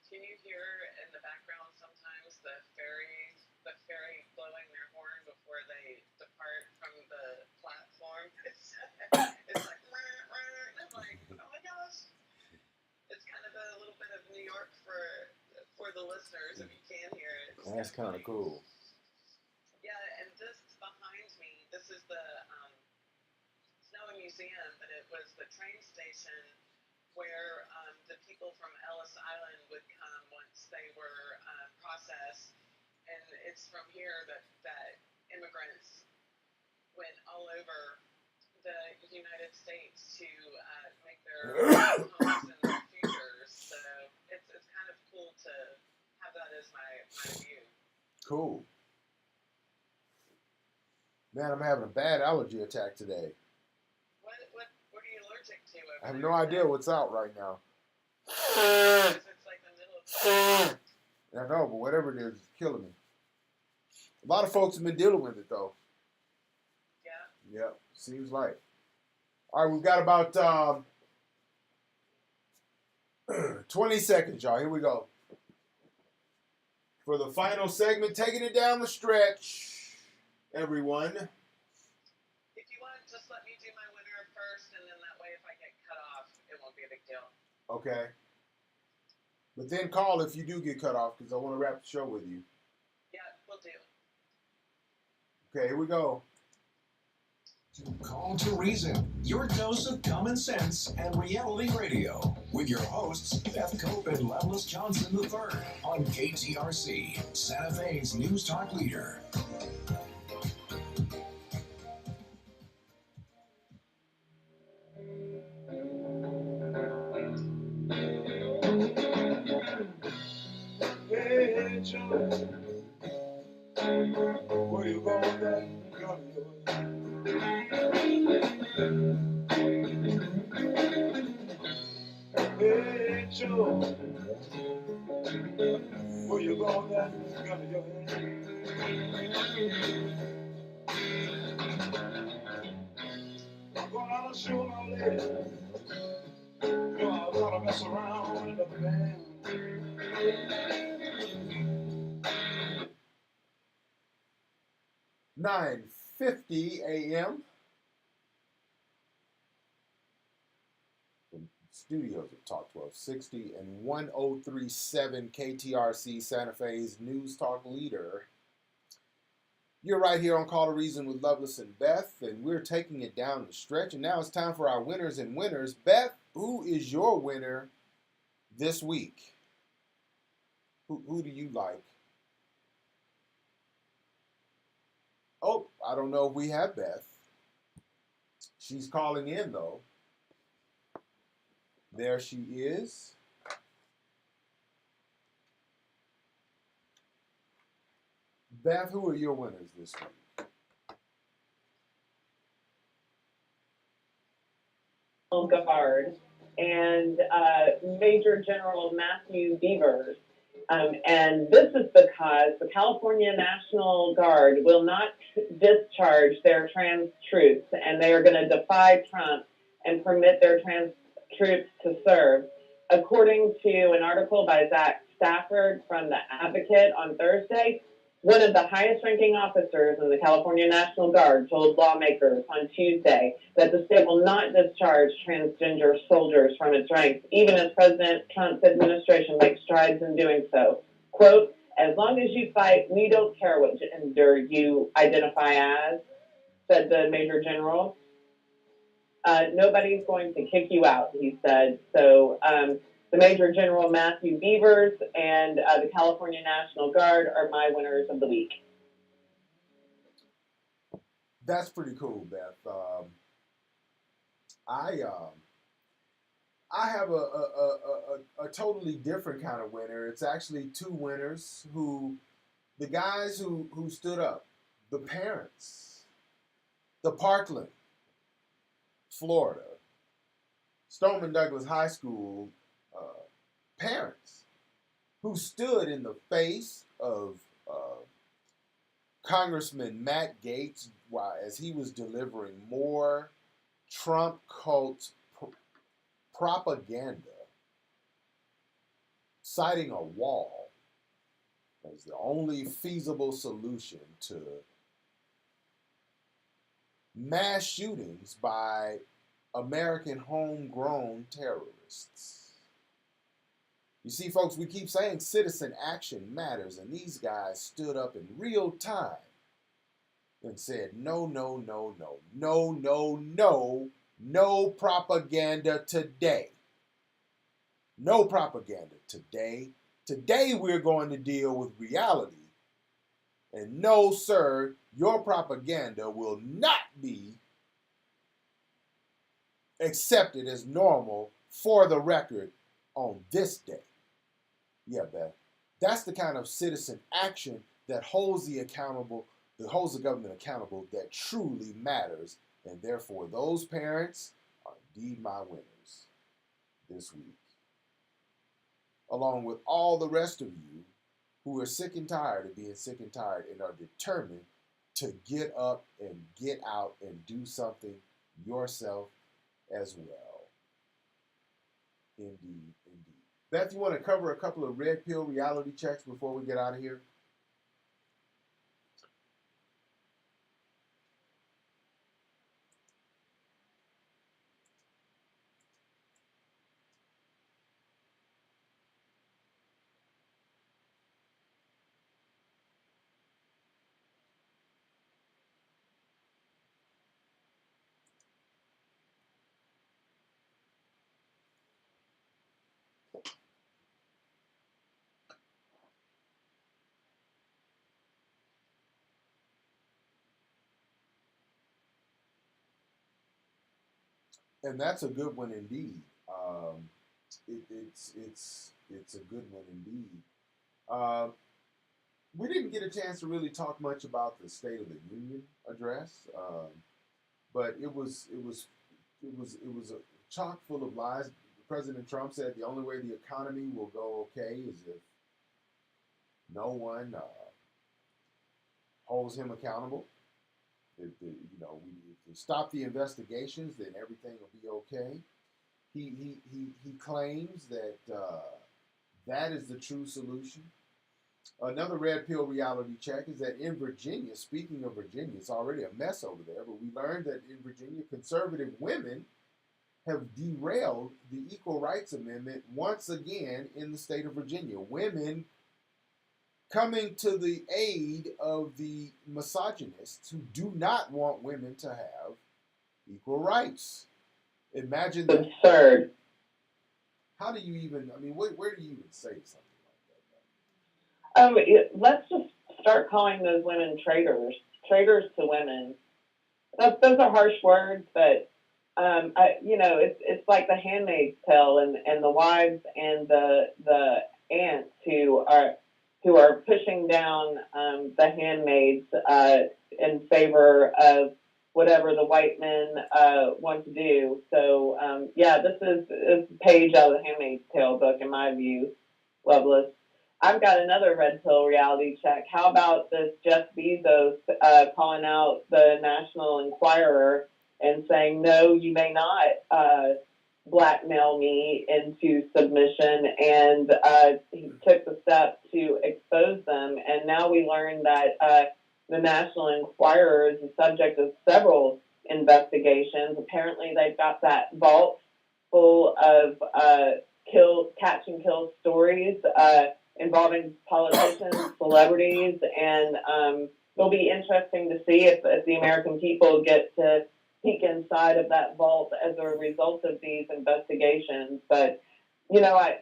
Can you hear in the background sometimes the fairy blowing their horn before they depart from the platform? It's like, and I'm like, oh my gosh. It's kind of a little bit of New York for the listeners, if you can hear it. That's kind of cool. Yeah, and just behind me, this is the Snow Museum, but it was the train station where the people from Ellis Island would come once they were processed. And it's from here that immigrants went all over the United States to make their homes and their futures. So it's kind of cool to have that as my view. Cool. Man, I'm having a bad allergy attack today. What I have no idea what's out right now. It's like the middle of I know, but whatever it is, it's killing me. A lot of folks have been dealing with it, though. Yeah. Yeah, seems like. All right, we've got about 20 seconds, y'all. Here we go. For the final segment, taking it down the stretch, everyone. If you want, just let me do my winner first, and then that way if I get cut off, it won't be a big deal. Okay. But then call if you do get cut off, because I want to wrap the show with you. Yeah, we'll do. Okay, here we go. Call to Reason, your dose of common sense and reality radio. With your hosts, Beth Cope and Loveless Johnson III on KTRC, Santa Fe's News Talk leader. Hey, John, where you going with that gun of yours? Hey, Joe, where you going with that gun of yours? I'm going out and show my lady. You know, I gotta mess around with another man. 9:50 a.m. from studios of Talk 1260 and 1037 KTRC, Santa Fe's News Talk leader. You're right here on Call to Reason with Loveless and Beth, and we're taking it down the stretch. And now it's time for our winners and winners. Beth, who is your winner this week? Who do you like? Oh, I don't know if we have Beth. She's calling in, though. There she is. Beth, who are your winners this week? Guard and Major General Matthew Beavers. And this is because the California National Guard will not discharge their trans troops, and they are going to defy Trump and permit their trans troops to serve. According to an article by Zach Stafford from The Advocate on Thursday, one of the highest-ranking officers in the California National Guard told lawmakers on Tuesday that the state will not discharge transgender soldiers from its ranks, even as President Trump's administration makes strides in doing so. Quote, as long as you fight, we don't care what gender you identify as, said the Major General. Nobody's going to kick you out, he said. So the Major General Matthew Beavers and the California National Guard are my winners of the week. That's pretty cool, Beth. I have a totally different kind of winner. It's actually two winners the guys who stood up, the parents, the Parkland, Florida, Stoneman Douglas High School parents who stood in the face of Congressman Matt Gaetz as he was delivering more Trump cult propaganda, citing a wall as the only feasible solution to mass shootings by American homegrown terrorists. You see, folks, we keep saying citizen action matters, and these guys stood up in real time and said, no, no, no, no, no, no, no, no propaganda today. No propaganda today. Today we're going to deal with reality. And no, sir, your propaganda will not be accepted as normal for the record on this day. Yeah, Beth. That's the kind of citizen action that holds the government accountable, that truly matters. And therefore, those parents are indeed my winners. this week, along with all the rest of you who are sick and tired of being sick and tired and are determined to get up and get out and do something yourself as well. Indeed, indeed. Beth, you want to cover a couple of red pill reality checks before we get out of here? And that's a good one indeed. It's a good one indeed. We didn't get a chance to really talk much about the State of the Union address, but it was a chock full of lies. President Trump said the only way the economy will go okay is if no one holds him accountable. If we stop the investigations, then everything will be okay. He claims that that is the true solution. Another red pill reality check is that in Virginia, speaking of Virginia, it's already a mess over there, but we learned that in Virginia, conservative women have derailed the Equal Rights Amendment once again in the state of Virginia. Women coming to the aid of the misogynists who do not want women to have equal rights. Imagine that. Absurd. How do you even, where do you even say something? Let's just start calling those women traitors to women. Those are harsh words, but it's like the Handmaid's Tale and the wives and the aunts who are pushing down the handmaids in favor of whatever the white men want to do. So this is a page out of the Handmaid's Tale book in my view, Loveless. I've got another red pill reality check. How about this Jeff Bezos calling out the National Enquirer and saying, no, you may not blackmail me into submission. And he took the step to expose them. And now we learn that the National Enquirer is the subject of several investigations. Apparently they've got that vault full of catch and kill stories involving politicians, celebrities, and it'll be interesting to see if the American people get to peek inside of that vault as a result of these investigations. But,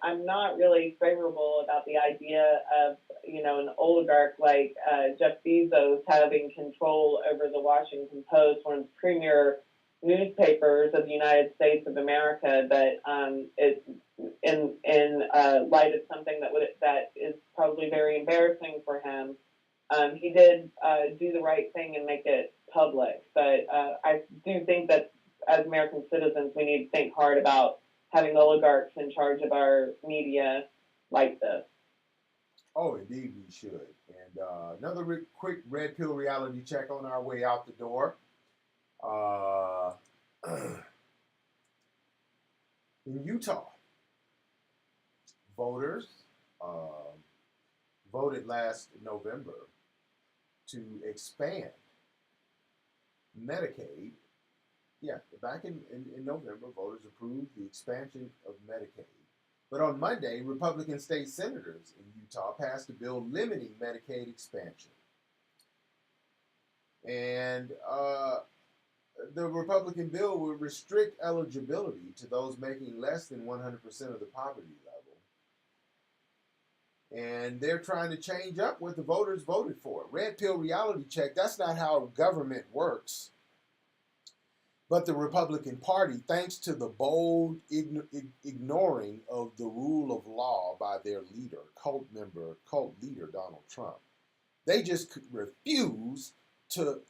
I'm not really favorable about the idea of, an oligarch like Jeff Bezos having control over the Washington Post, one of the premier newspapers of the United States of America, but it's in light of something that is probably very embarrassing for him. He did do the right thing and make it public, but I do think that as American citizens, we need to think hard about having oligarchs in charge of our media like this. Oh, indeed we should. And another quick red pill reality check on our way out the door. In Utah, voters voted last November to expand Medicaid. Yeah, back in November, voters approved the expansion of Medicaid. But on Monday, Republican state senators in Utah passed a bill limiting Medicaid expansion. And the Republican bill would restrict eligibility to those making less than 100% of the poverty level. And they're trying to change up what the voters voted for. Red pill reality check, that's not how government works. But the Republican Party, thanks to the bold ignoring of the rule of law by their leader, cult leader Donald Trump, they just refuse to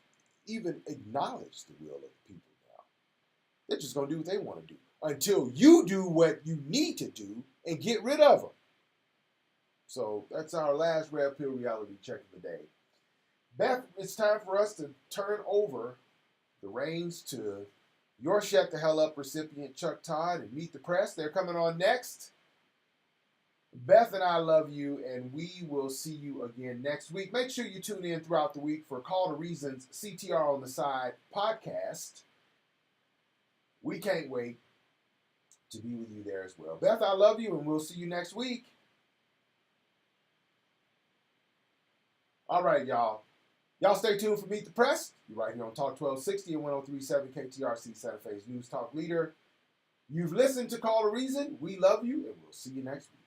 even acknowledge the will of the people now. They're just going to do what they want to do. until you do what you need to do and get rid of them. So that's our last Red Pill reality check of the day. Beth, it's time for us to turn over the reins to your Shut the Hell Up recipient, Chuck Todd, and Meet the Press. They're coming on next. Beth and I love you, and we will see you again next week. Make sure you tune in throughout the week for Call to Reason's CTR on the Side podcast. We can't wait to be with you there as well. Beth, I love you, and we'll see you next week. All right, y'all. Y'all stay tuned for Meet the Press. You're right here on Talk 1260 and 1037 KTRC Santa Fe's News Talk Leader. You've listened to Call to Reason. We love you, and we'll see you next week.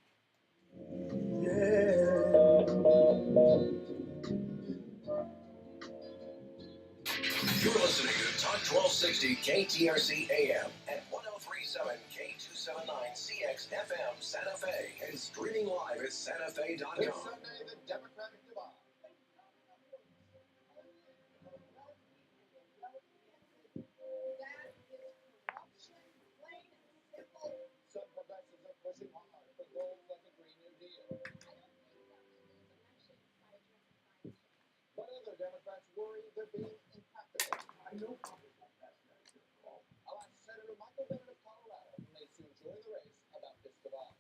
You're listening to Talk 1260 KTRC AM at 1037 K279 CX FM Santa Fe and streaming live at santafe.com. This Sunday, the Democratic divide. Some progressives are pushing hard for goals like a Green New Deal. But other Democrats worry they're being impractical. I know Congress won't pass that law. I'll ask Senator Michael Bennet of Colorado, who may soon join the race, about this divide.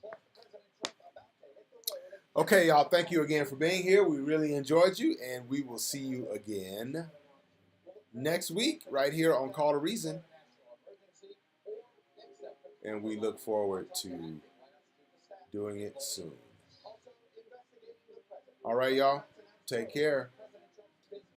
Plus, President Trump about to hit the road. Okay, y'all, thank you again for being here. We really enjoyed you, and we will see you again next week right here on Call to Reason. And we look forward to doing it soon. All right, y'all. Take care.